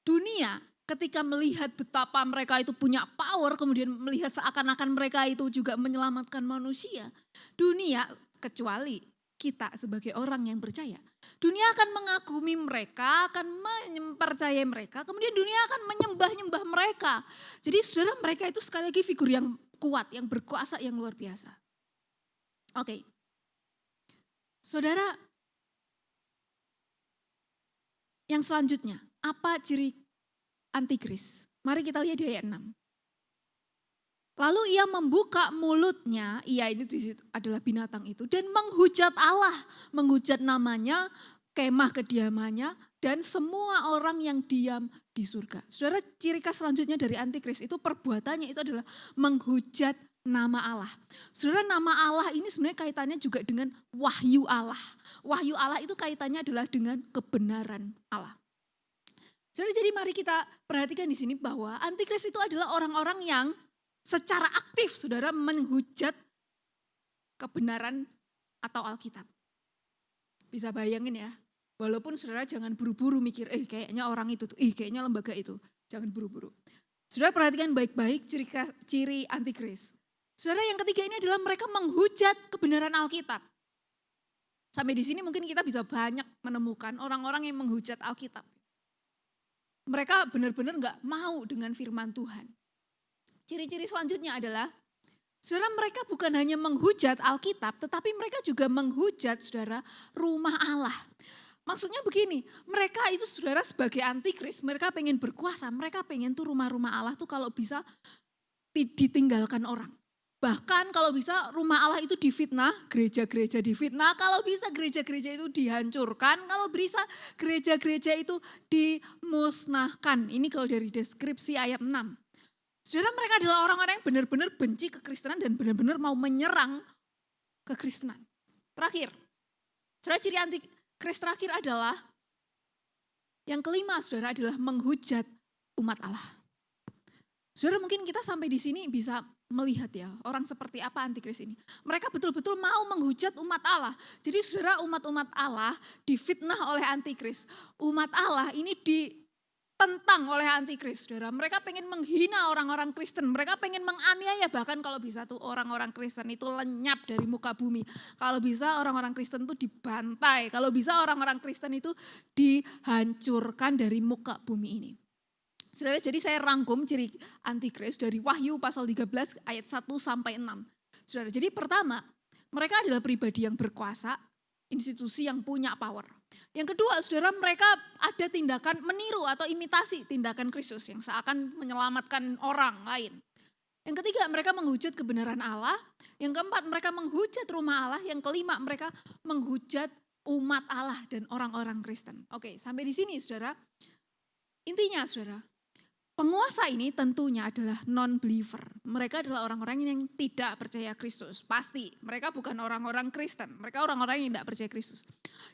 dunia ketika melihat betapa mereka itu punya power, kemudian melihat seakan-akan mereka itu juga menyelamatkan manusia, dunia, kecuali kita sebagai orang yang percaya, dunia akan mengagumi mereka, akan mempercayai mereka, kemudian dunia akan menyembah-nyembah mereka. Jadi saudara, mereka itu sekali lagi figur yang kuat, yang berkuasa, yang luar biasa. Oke. Saudara, yang selanjutnya, apa ciri antikris? Mari kita lihat di ayat 6. Lalu ia membuka mulutnya, ia ini di situ adalah binatang itu, dan menghujat Allah, menghujat namanya, kemah kediamannya, dan semua orang yang diam di surga. Saudara, ciri khas selanjutnya dari antikris itu perbuatannya itu adalah menghujat nama Allah. Saudara, nama Allah ini sebenarnya kaitannya juga dengan wahyu Allah. Wahyu Allah itu kaitannya adalah dengan kebenaran Allah. Saudara, jadi mari kita perhatikan di sini bahwa antikris itu adalah orang-orang yang secara aktif saudara menghujat kebenaran atau Alkitab. Bisa bayangin ya, walaupun saudara jangan buru-buru mikir, kayaknya orang itu tuh, kayaknya lembaga itu. Jangan buru-buru. Saudara perhatikan baik-baik ciri antikris. Saudara, yang ketiga ini adalah mereka menghujat kebenaran Alkitab. Sampai di sini mungkin kita bisa banyak menemukan orang-orang yang menghujat Alkitab. Mereka benar-benar gak mau dengan firman Tuhan. Ciri-ciri selanjutnya adalah, saudara, mereka bukan hanya menghujat Alkitab, tetapi mereka juga menghujat, saudara, rumah Allah. Maksudnya begini, mereka itu saudara sebagai antikris, mereka pengen berkuasa, mereka pengen tuh rumah-rumah Allah tuh kalau bisa ditinggalkan orang. Bahkan kalau bisa rumah Allah itu difitnah, gereja-gereja difitnah, kalau bisa gereja-gereja itu dihancurkan, kalau bisa gereja-gereja itu dimusnahkan. Ini kalau dari deskripsi ayat 6. Saudara, mereka adalah orang-orang yang benar-benar benci kekristenan dan benar-benar mau menyerang kekristenan. Terakhir, saudara, ciri antikris terakhir adalah, yang kelima saudara, adalah menghujat umat Allah. Saudara, mungkin kita sampai di sini bisa melihat ya, orang seperti apa antikris ini. Mereka betul-betul mau menghujat umat Allah. Jadi saudara, umat-umat Allah difitnah oleh antikris. Umat Allah ini ditentang oleh antikris, saudara. Mereka pengen menghina orang-orang Kristen. Mereka pengen menganiaya, bahkan kalau bisa tuh orang-orang Kristen itu lenyap dari muka bumi. Kalau bisa orang-orang Kristen itu dibantai. Kalau bisa orang-orang Kristen itu dihancurkan dari muka bumi ini. Saudara, jadi saya rangkum ciri antikris dari Wahyu pasal 13 ayat 1 sampai 6. Saudara, jadi pertama, mereka adalah pribadi yang berkuasa, institusi yang punya power. Yang kedua, saudara, mereka ada tindakan meniru atau imitasi tindakan Kristus yang seakan menyelamatkan orang lain. Yang ketiga, mereka menghujat kebenaran Allah. Yang keempat, mereka menghujat rumah Allah. Yang kelima, mereka menghujat umat Allah dan orang-orang Kristen. Oke, sampai di sini saudara. Intinya saudara, penguasa ini tentunya adalah non-believer. Mereka adalah orang-orang yang tidak percaya Kristus. Pasti, mereka bukan orang-orang Kristen. Mereka orang-orang yang tidak percaya Kristus.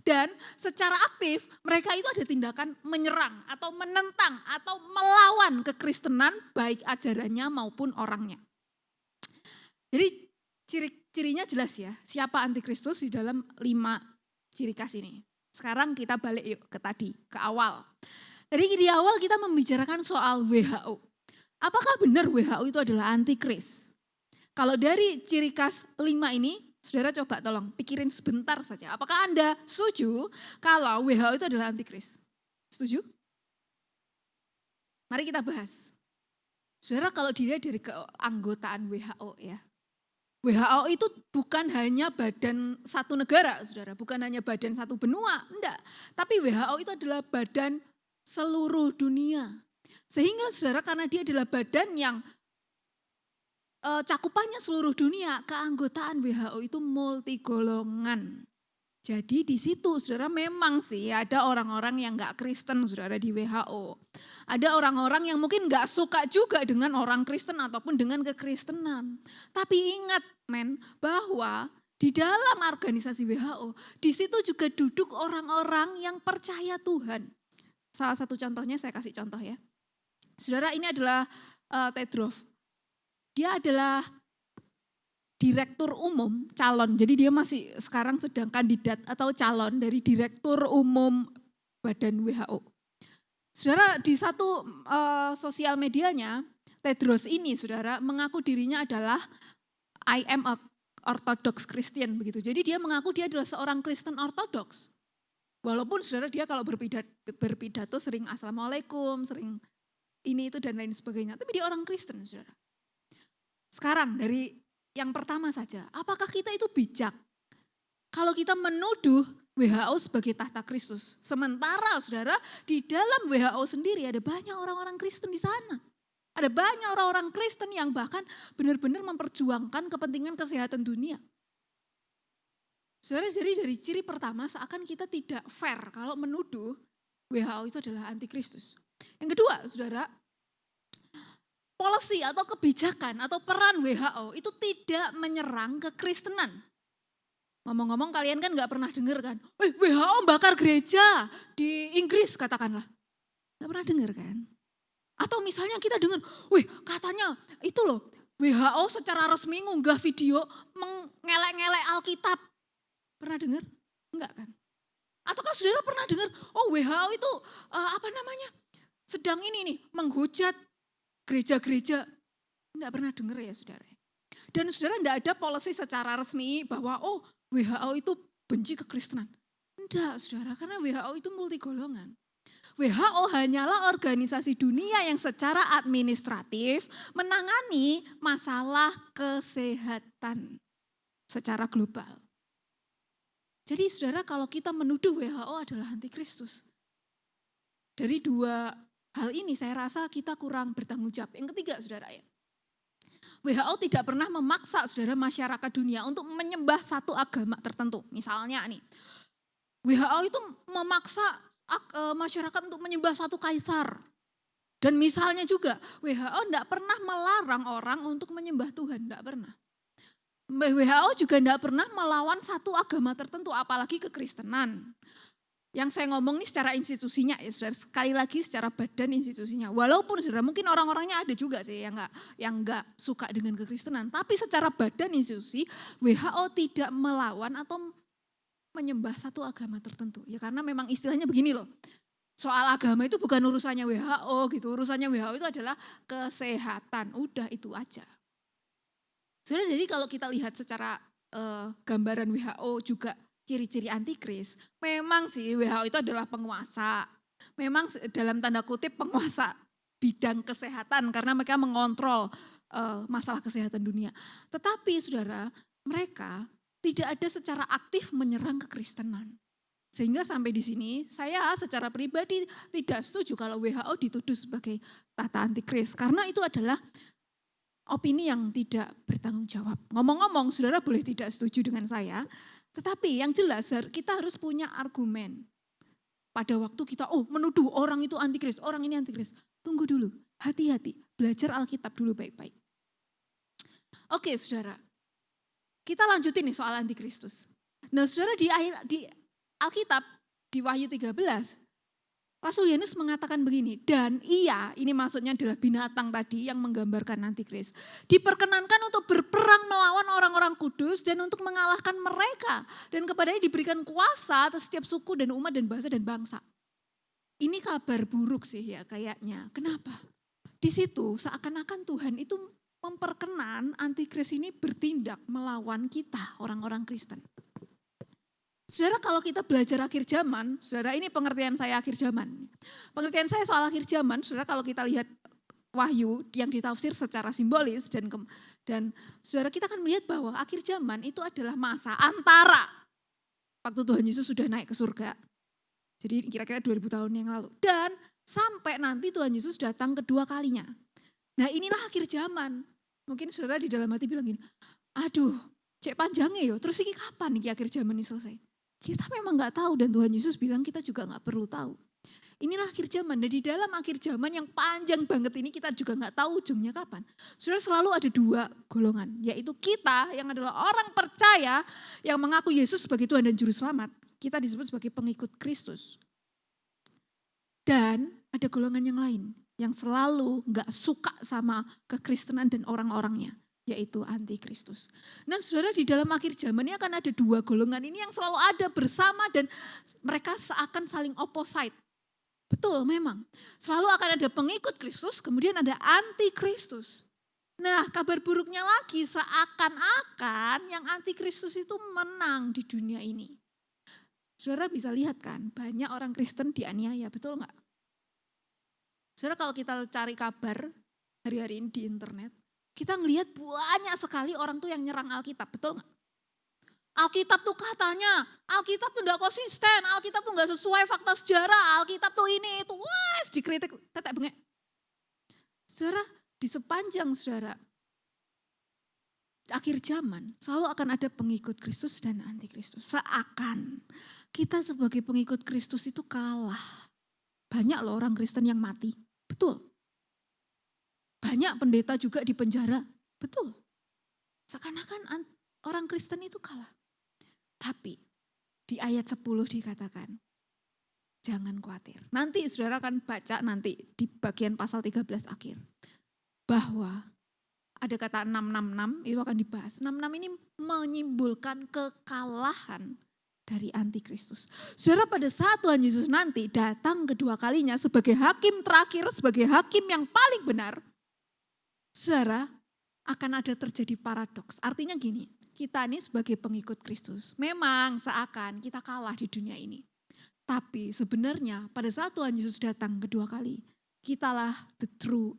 Dan secara aktif, mereka itu ada tindakan menyerang atau menentang atau melawan kekristenan baik ajarannya maupun orangnya. Jadi ciri-cirinya jelas ya, siapa antikristus di dalam 5 ciri khas ini. Sekarang kita balik yuk ke tadi, ke awal. Jadi di awal kita membicarakan soal WHO. Apakah benar WHO itu adalah antikris? Kalau dari ciri khas 5 ini, saudara coba tolong pikirin sebentar saja. Apakah Anda setuju kalau WHO itu adalah antikris? Setuju? Mari kita bahas. Saudara, kalau dilihat dari keanggotaan WHO ya. WHO itu bukan hanya badan satu negara, saudara. Bukan hanya badan satu benua, enggak. Tapi WHO itu adalah badan seluruh dunia. Sehingga saudara, karena dia adalah badan yang cakupannya seluruh dunia, keanggotaan WHO itu multi golongan. Jadi di situ saudara memang sih ada orang-orang yang gak Kristen saudara di WHO. Ada orang-orang yang mungkin gak suka juga dengan orang Kristen ataupun dengan kekristenan. Tapi ingat bahwa di dalam organisasi WHO, di situ juga duduk orang-orang yang percaya Tuhan. Salah satu contohnya saya kasih contoh ya. Saudara, ini adalah Tedros. Dia adalah direktur umum calon. Jadi dia masih sekarang sedang kandidat atau calon dari direktur umum badan WHO. Saudara, di satu sosial medianya, Tedros ini saudara mengaku dirinya adalah I am a Orthodox Christian begitu. Jadi dia mengaku dia adalah seorang Kristen Ortodoks. Walaupun saudara dia kalau berpidato sering Assalamualaikum, sering ini itu dan lain sebagainya. Tapi dia orang Kristen saudara. Sekarang dari yang pertama saja, apakah kita itu bijak? Kalau kita menuduh WHO sebagai tahta Kristus. Sementara saudara di dalam WHO sendiri ada banyak orang-orang Kristen di sana. Ada banyak orang-orang Kristen yang bahkan benar-benar memperjuangkan kepentingan kesehatan dunia. Saudara, jadi dari ciri pertama seakan kita tidak fair kalau menuduh WHO itu adalah antikristus. Yang kedua, saudara, policy atau kebijakan atau peran WHO itu tidak menyerang kekristenan. Ngomong-ngomong kalian kan gak pernah dengar kan, WHO bakar gereja di Inggris katakanlah. Gak pernah dengar kan? Atau misalnya kita dengar, katanya itu loh WHO secara resmi ngunggah video mengelek-ngelek Alkitab. Pernah dengar? Enggak kan? Ataukah saudara pernah dengar, WHO itu sedang ini nih menghujat gereja-gereja. Enggak pernah dengar ya saudara. Dan saudara enggak ada policy secara resmi bahwa WHO itu benci kekristenan. Enggak saudara, karena WHO itu multi golongan. WHO hanyalah organisasi dunia yang secara administratif menangani masalah kesehatan secara global. Jadi saudara, kalau kita menuduh WHO adalah antikristus, dari dua hal ini saya rasa kita kurang bertanggung jawab. Yang ketiga saudara ya, WHO tidak pernah memaksa saudara masyarakat dunia untuk menyembah satu agama tertentu. Misalnya nih, WHO itu memaksa masyarakat untuk menyembah satu kaisar. Dan misalnya juga WHO tidak pernah melarang orang untuk menyembah Tuhan, tidak pernah. WHO juga tidak pernah melawan satu agama tertentu, apalagi kekristenan. Yang saya ngomong ini secara institusinya ya saudara, sekali lagi secara badan institusinya. Walaupun saudara mungkin orang-orangnya ada juga sih yang enggak suka dengan kekristenan. Tapi secara badan institusi WHO tidak melawan atau menyembah satu agama tertentu. Ya karena memang istilahnya begini loh. Soal agama itu bukan urusannya WHO gitu. Urusannya WHO itu adalah kesehatan. Udah itu aja. Saudara, jadi kalau kita lihat secara gambaran WHO juga ciri-ciri antikris. Memang sih WHO itu adalah penguasa. Memang dalam tanda kutip penguasa bidang kesehatan. Karena mereka mengontrol masalah kesehatan dunia. Tetapi saudara, mereka tidak ada secara aktif menyerang kekristenan. Sehingga sampai di sini saya secara pribadi tidak setuju kalau WHO dituduh sebagai tahta antikris. Karena itu adalah opini yang tidak bertanggung jawab. Ngomong-ngomong saudara boleh tidak setuju dengan saya. Tetapi yang jelas kita harus punya argumen. Pada waktu kita menuduh orang itu antikris, orang ini antikris. Tunggu dulu, hati-hati, belajar Alkitab dulu baik-baik. Oke saudara. Kita lanjutin nih soal antikristus. Nah saudara di Alkitab, di Wahyu 13, Rasul Yohanes mengatakan begini, dan ia, ini maksudnya adalah binatang tadi yang menggambarkan antikris, diperkenankan untuk berperang melawan orang-orang kudus dan untuk mengalahkan mereka. Dan kepadanya diberikan kuasa atas setiap suku dan umat dan bahasa dan bangsa. Ini kabar buruk sih ya kayaknya. Kenapa? Di situ seakan-akan Tuhan itu memperkenan antikris ini bertindak melawan kita, orang-orang Kristen. Saudara, kalau kita belajar akhir zaman, saudara ini pengertian saya akhir zaman. Pengertian saya soal akhir zaman, saudara kalau kita lihat Wahyu yang ditafsir secara simbolis dan saudara kita akan melihat bahwa akhir zaman itu adalah masa antara waktu Tuhan Yesus sudah naik ke surga. Jadi kira-kira 2000 tahun yang lalu. Dan sampai nanti Tuhan Yesus datang kedua kalinya. Nah inilah akhir zaman. Mungkin saudara di dalam hati bilang gini, aduh cek panjangnya yo, terus ini kapan nih akhir zaman ini selesai? Kita memang gak tahu dan Tuhan Yesus bilang kita juga gak perlu tahu. Inilah akhir zaman dan di dalam akhir zaman yang panjang banget ini kita juga gak tahu ujungnya kapan. Saudara selalu ada dua golongan, yaitu kita yang adalah orang percaya yang mengaku Yesus sebagai Tuhan dan Juru Selamat. Kita disebut sebagai pengikut Kristus. Dan ada golongan yang lain yang selalu gak suka sama kekristenan dan orang-orangnya, yaitu antikristus. Nah saudara di dalam akhir zaman ini akan ada dua golongan ini yang selalu ada bersama dan mereka seakan saling opposite. Betul memang. Selalu akan ada pengikut Kristus, kemudian ada anti-Kristus. Nah, kabar buruknya lagi seakan-akan yang anti-Kristus itu menang di dunia ini. Saudara bisa lihat kan, banyak orang Kristen dianiaya, betul nggak? Saudara kalau kita cari kabar hari-hari ini di internet, kita ngelihat banyak sekali orang tuh yang nyerang Alkitab, betul nggak? Alkitab tuh katanya, Alkitab tuh nggak konsisten, Alkitab tuh nggak sesuai fakta sejarah, Alkitab tuh ini itu, wah dikritik tetek bengek. Saudara, di sepanjang saudara akhir zaman selalu akan ada pengikut Kristus dan anti-Kristus. Seakan kita sebagai pengikut Kristus itu kalah. Banyak loh orang Kristen yang mati, betul. Banyak pendeta juga di penjara, betul. Seakan-akan orang Kristen itu kalah. Tapi di ayat 10 dikatakan, jangan khawatir. Nanti saudara akan baca nanti di bagian pasal 13 akhir. Bahwa ada kata 666 itu akan dibahas. 66 ini menyimpulkan kekalahan dari antikristus. Saudara pada saat Tuhan Yesus nanti datang kedua kalinya sebagai hakim terakhir, sebagai hakim yang paling benar. Saudara akan ada terjadi paradoks. Artinya gini, kita ini sebagai pengikut Kristus memang seakan kita kalah di dunia ini. Tapi sebenarnya pada saat Tuhan Yesus datang kedua kali, kitalah the true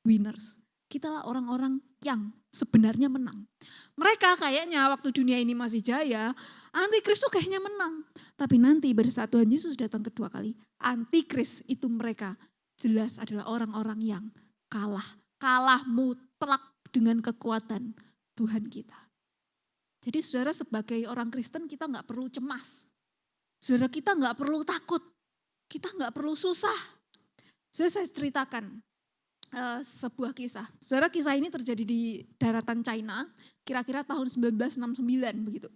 winners. Kitalah orang-orang yang sebenarnya menang. Mereka kayaknya waktu dunia ini masih jaya, antikris itu kayaknya menang. Tapi nanti pada saat Tuhan Yesus datang kedua kali, antikris itu mereka jelas adalah orang-orang yang kalah. Kalah mutlak dengan kekuatan Tuhan kita. Jadi saudara sebagai orang Kristen kita gak perlu cemas. Saudara kita gak perlu takut. Kita gak perlu susah. Saudara saya ceritakan sebuah kisah. Saudara kisah ini terjadi di daratan China kira-kira tahun 1969 begitu.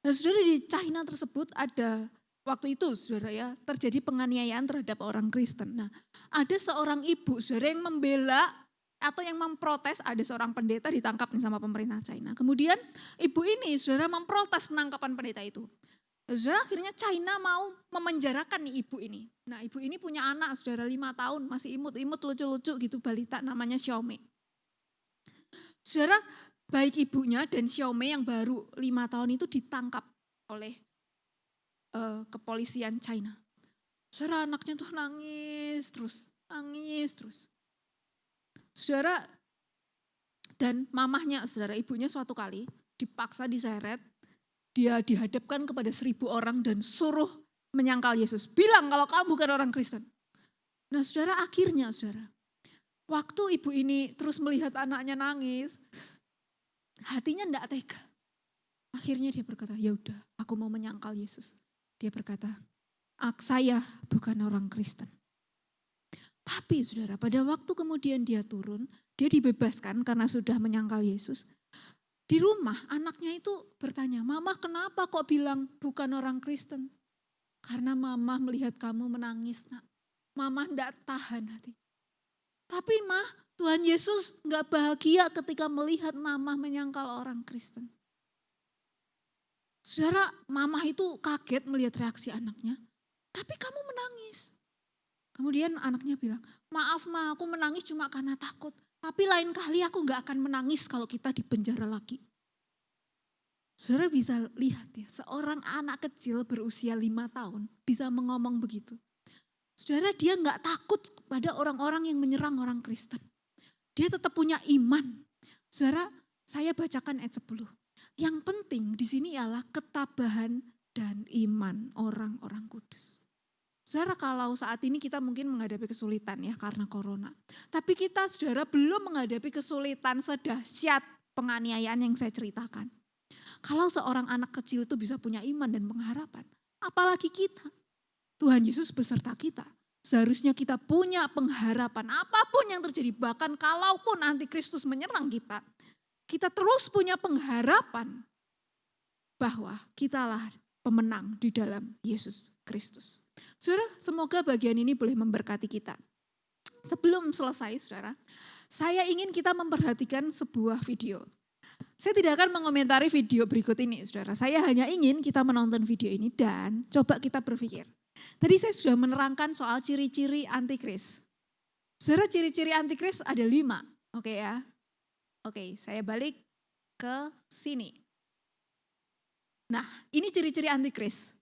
Nah saudara di China tersebut ada waktu itu saudara ya terjadi penganiayaan terhadap orang Kristen. Nah ada seorang ibu saudara yang membela atau yang memprotes, ada seorang pendeta ditangkap nih sama pemerintah China. Kemudian ibu ini saudara memprotes penangkapan pendeta itu. Saudara akhirnya China mau memenjarakan nih ibu ini. Nah ibu ini punya anak saudara 5 tahun masih imut-imut lucu-lucu gitu balita namanya Xiaomei. Saudara baik ibunya dan Xiaomei yang baru 5 tahun itu ditangkap oleh kepolisian China. Saudara anaknya tuh nangis terus. Saudara dan mamahnya saudara ibunya suatu kali dipaksa diseret. Dia dihadapkan kepada 1000 orang dan suruh menyangkal Yesus. Bilang kalau kamu bukan orang Kristen. Nah saudara akhirnya saudara. Waktu ibu ini terus melihat anaknya nangis. Hatinya enggak tega. Akhirnya dia berkata, ya udah aku mau menyangkal Yesus. Dia berkata, saya bukan orang Kristen. Tapi saudara pada waktu kemudian dia turun. Dia dibebaskan karena sudah menyangkal Yesus. Di rumah anaknya itu bertanya, mama kenapa kok bilang bukan orang Kristen? Karena mama melihat kamu menangis nak. Mama enggak tahan hati. Tapi mah Tuhan Yesus enggak bahagia ketika melihat mama menyangkal orang Kristen. Saudara mama itu kaget melihat reaksi anaknya. Tapi kamu menangis. Kemudian anaknya bilang, maaf ma aku menangis cuma karena takut. Tapi lain kali aku gak akan menangis kalau kita di penjara lagi. Saudara bisa lihat ya, seorang anak kecil berusia 5 tahun bisa mengomong begitu. Saudara dia gak takut pada orang-orang yang menyerang orang Kristen. Dia tetap punya iman. Saudara saya bacakan ayat 10. Yang penting di sini ialah ketabahan dan iman orang-orang kudus. Saudara kalau saat ini kita mungkin menghadapi kesulitan ya karena corona. Tapi kita saudara belum menghadapi kesulitan sedahsyat penganiayaan yang saya ceritakan. Kalau seorang anak kecil itu bisa punya iman dan pengharapan. Apalagi kita. Tuhan Yesus beserta kita. Seharusnya kita punya pengharapan apapun yang terjadi. Bahkan kalaupun antikristus menyerang kita. Kita terus punya pengharapan bahwa kitalah pemenang di dalam Yesus Kristus. Saudara, semoga bagian ini boleh memberkati kita. Sebelum selesai, saudara, saya ingin kita memperhatikan sebuah video. Saya tidak akan mengomentari video berikut ini, saudara. Saya hanya ingin kita menonton video ini dan coba kita berpikir. Tadi saya sudah menerangkan soal ciri-ciri antikris. Saudara, ciri-ciri antikris ada 5. Oke ya. Oke, saya balik ke sini. Nah, ini ciri-ciri antikris.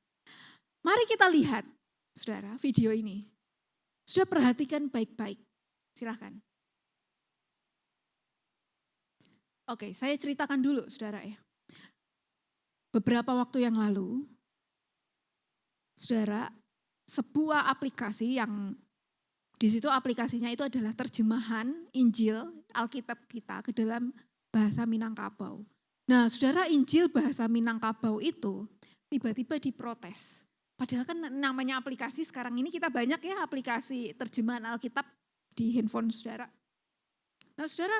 Mari kita lihat, saudara, video ini. Sudah perhatikan baik-baik. Silakan. Oke, saya ceritakan dulu, saudara ya. Beberapa waktu yang lalu, saudara, sebuah aplikasi yang di situ aplikasinya itu adalah terjemahan Injil Alkitab kita ke dalam bahasa Minangkabau. Nah, saudara, Injil bahasa Minangkabau itu tiba-tiba diprotes. Padahal kan namanya aplikasi sekarang ini kita banyak ya aplikasi terjemahan Alkitab di handphone saudara. Nah, saudara,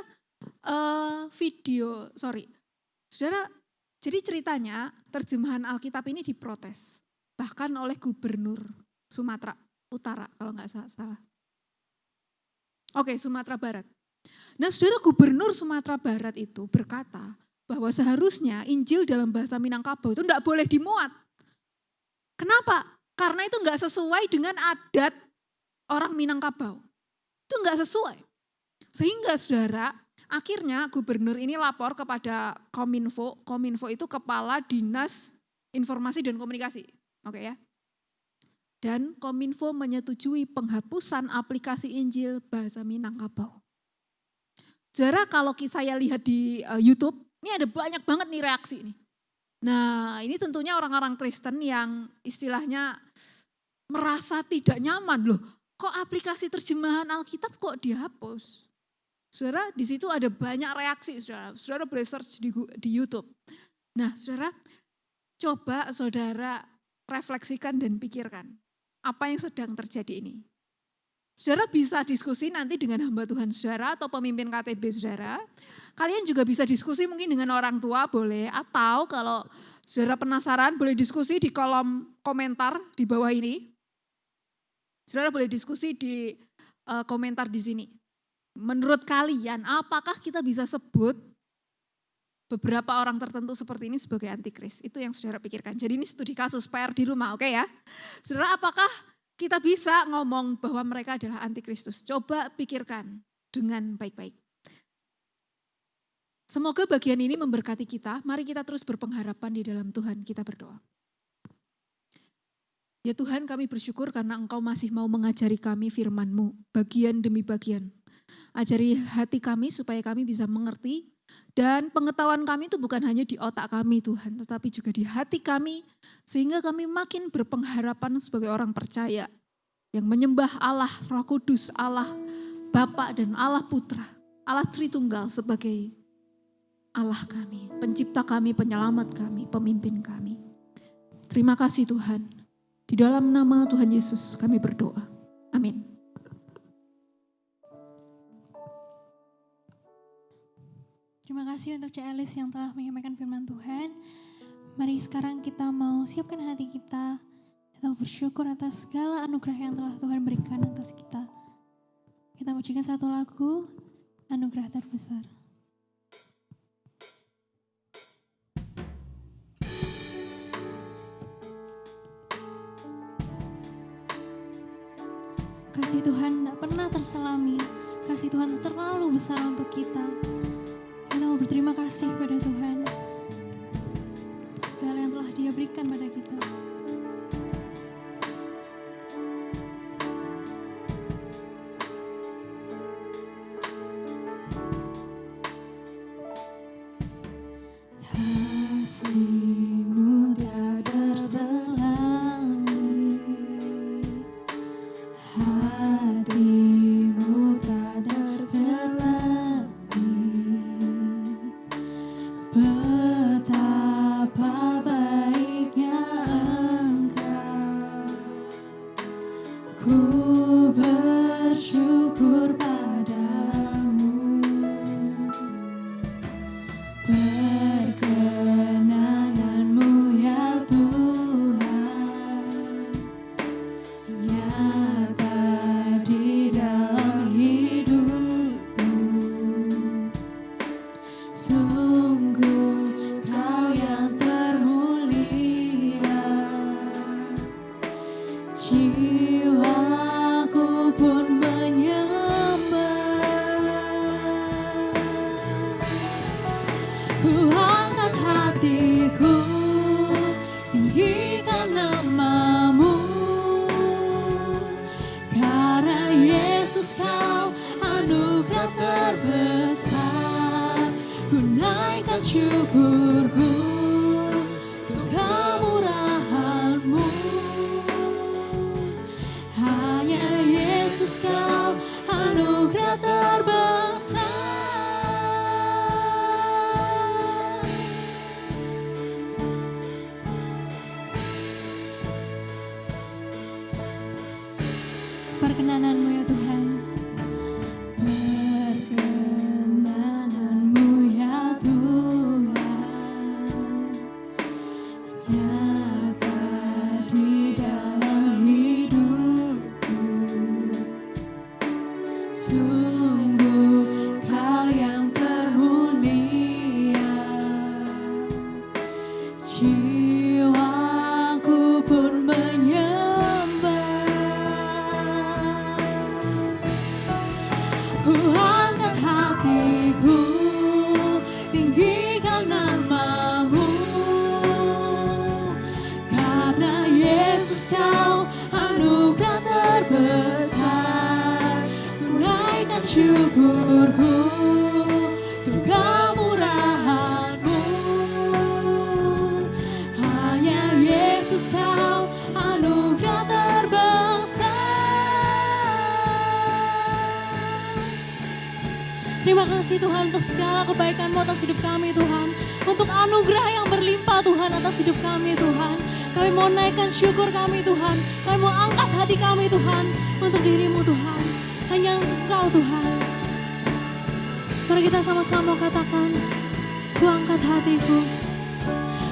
saudara, jadi ceritanya terjemahan Alkitab ini diprotes. Bahkan oleh gubernur Sumatera Utara kalau nggak salah. Oke, Sumatera Barat. Nah, saudara, gubernur Sumatera Barat itu berkata bahwa seharusnya Injil dalam bahasa Minangkabau itu enggak boleh dimuat. Kenapa? Karena itu enggak sesuai dengan adat orang Minangkabau. Itu enggak sesuai. Sehingga saudara, akhirnya gubernur ini lapor kepada Kominfo. Kominfo itu Kepala Dinas Informasi dan Komunikasi. Oke ya. Dan Kominfo menyetujui penghapusan aplikasi Injil bahasa Minangkabau. Saudara, kalau saya lihat di YouTube, ini ada banyak banget nih reaksi nih. Nah, ini tentunya orang-orang Kristen yang istilahnya merasa tidak nyaman loh. Kok aplikasi terjemahan Alkitab kok dihapus? Saudara, di situ ada banyak reaksi, saudara. Saudara boleh search di YouTube. Nah, saudara, coba saudara refleksikan dan pikirkan. Apa yang sedang terjadi ini? Saudara bisa diskusi nanti dengan hamba Tuhan saudara atau pemimpin KTB saudara. Kalian juga bisa diskusi mungkin dengan orang tua boleh. Atau kalau saudara penasaran boleh diskusi di kolom komentar di bawah ini. Saudara boleh diskusi di komentar di sini. Menurut kalian apakah kita bisa sebut beberapa orang tertentu seperti ini sebagai antikris? Itu yang saudara pikirkan. Jadi ini studi kasus PR di rumah, oke ya. Saudara, apakah kita bisa ngomong bahwa mereka adalah antikristus? Coba pikirkan dengan baik-baik. Semoga bagian ini memberkati kita. Mari kita terus berpengharapan di dalam Tuhan. Kita berdoa. Ya Tuhan, kami bersyukur karena Engkau masih mau mengajari kami firman-Mu, bagian demi bagian. Ajari hati kami supaya kami bisa mengerti. Dan pengetahuan kami itu bukan hanya di otak kami Tuhan, tetapi juga di hati kami, sehingga kami makin berpengharapan sebagai orang percaya, yang menyembah Allah Roh Kudus, Allah Bapa dan Allah Putra, Allah Tritunggal sebagai Allah kami, pencipta kami, penyelamat kami, pemimpin kami. Terima kasih Tuhan, di dalam nama Tuhan Yesus kami berdoa, amin. Terima kasih untuk Cak Elis yang telah menyampaikan firman Tuhan. Mari sekarang kita mau siapkan hati kita. Kita mau bersyukur atas segala anugerah yang telah Tuhan berikan atas kita. Kita ucapkan satu lagu, Anugerah Terbesar. Kasih Tuhan tidak pernah terselami. Kasih Tuhan terlalu besar untuk kita. Kita mau berterima kasih pada Tuhan untuk segala yang telah Dia berikan pada kita. Kasih-Mu tiada terselami, hati-Mu tak terselami. syukurku untuk kemurahan-Mu. Hanya Yesus Kau anugerah terbesar. Perkenanan-Mu ya Tuhan. Perkenanan-Mu ya Tuhan, nyata di dalam hidupku. Sungguh Kau yang termulia, jiwaku pun menyembah. Ku angkat hatiku, tinggikan nama-Mu. Karena Yesus Kau anugerah terbesar. Tunaikan syukurku untuk kemurahan-Mu. Hanya Yesus Kau anugerah terbesar. Terima kasih Tuhan untuk segala kebaikan-Mu atas hidup kami Tuhan. Untuk anugerah yang berlimpah Tuhan atas hidup kami Tuhan. Kami mau naikkan syukur kami Tuhan. Kami mau angkat hati kami Tuhan untuk diri-Mu Tuhan. Hanya Engkau Tuhan. Mari kita sama-sama katakan, ku angkat hatiku.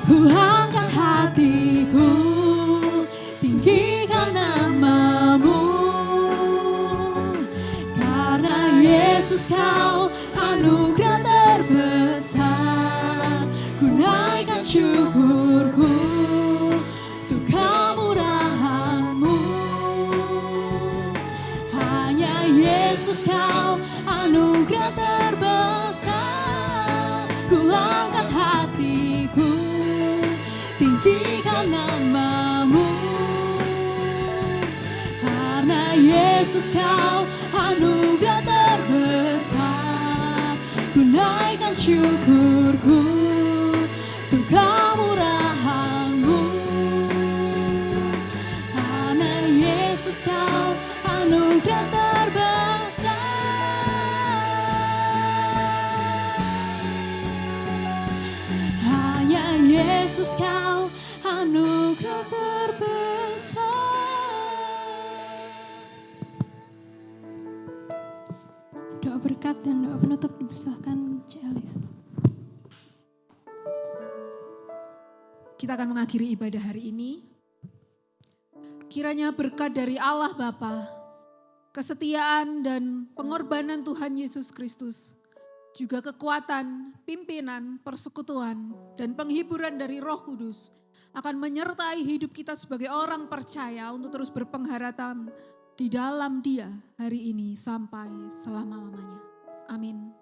Ku angkat hatiku, tinggikan nama-Mu. Karena Yesus Kau anugerah terbesar. Ku naikkan syukurku untuk kemurahan-Mu. Hanya Yesus Kau anugerah terbesar. Ku angkat hatiku, tinggikan nama-Mu. Karena Yesus Kau anugerah terbesar. Ku naikkan syukurku untuk kemurahan-Mu. Karena Yesus Kau anugerah terbesar. Hanya Yesus Kau anugerah terbesar. Doa berkat dan doa penutup dipersilakan Cik Alis. Kita akan mengakhiri ibadah hari ini. Kiranya berkat dari Allah Bapa, kesetiaan dan pengorbanan Tuhan Yesus Kristus, juga kekuatan, pimpinan, persekutuan, dan penghiburan dari Roh Kudus akan menyertai hidup kita sebagai orang percaya untuk terus berpengharapan di dalam Dia hari ini sampai selama-lamanya. Amin.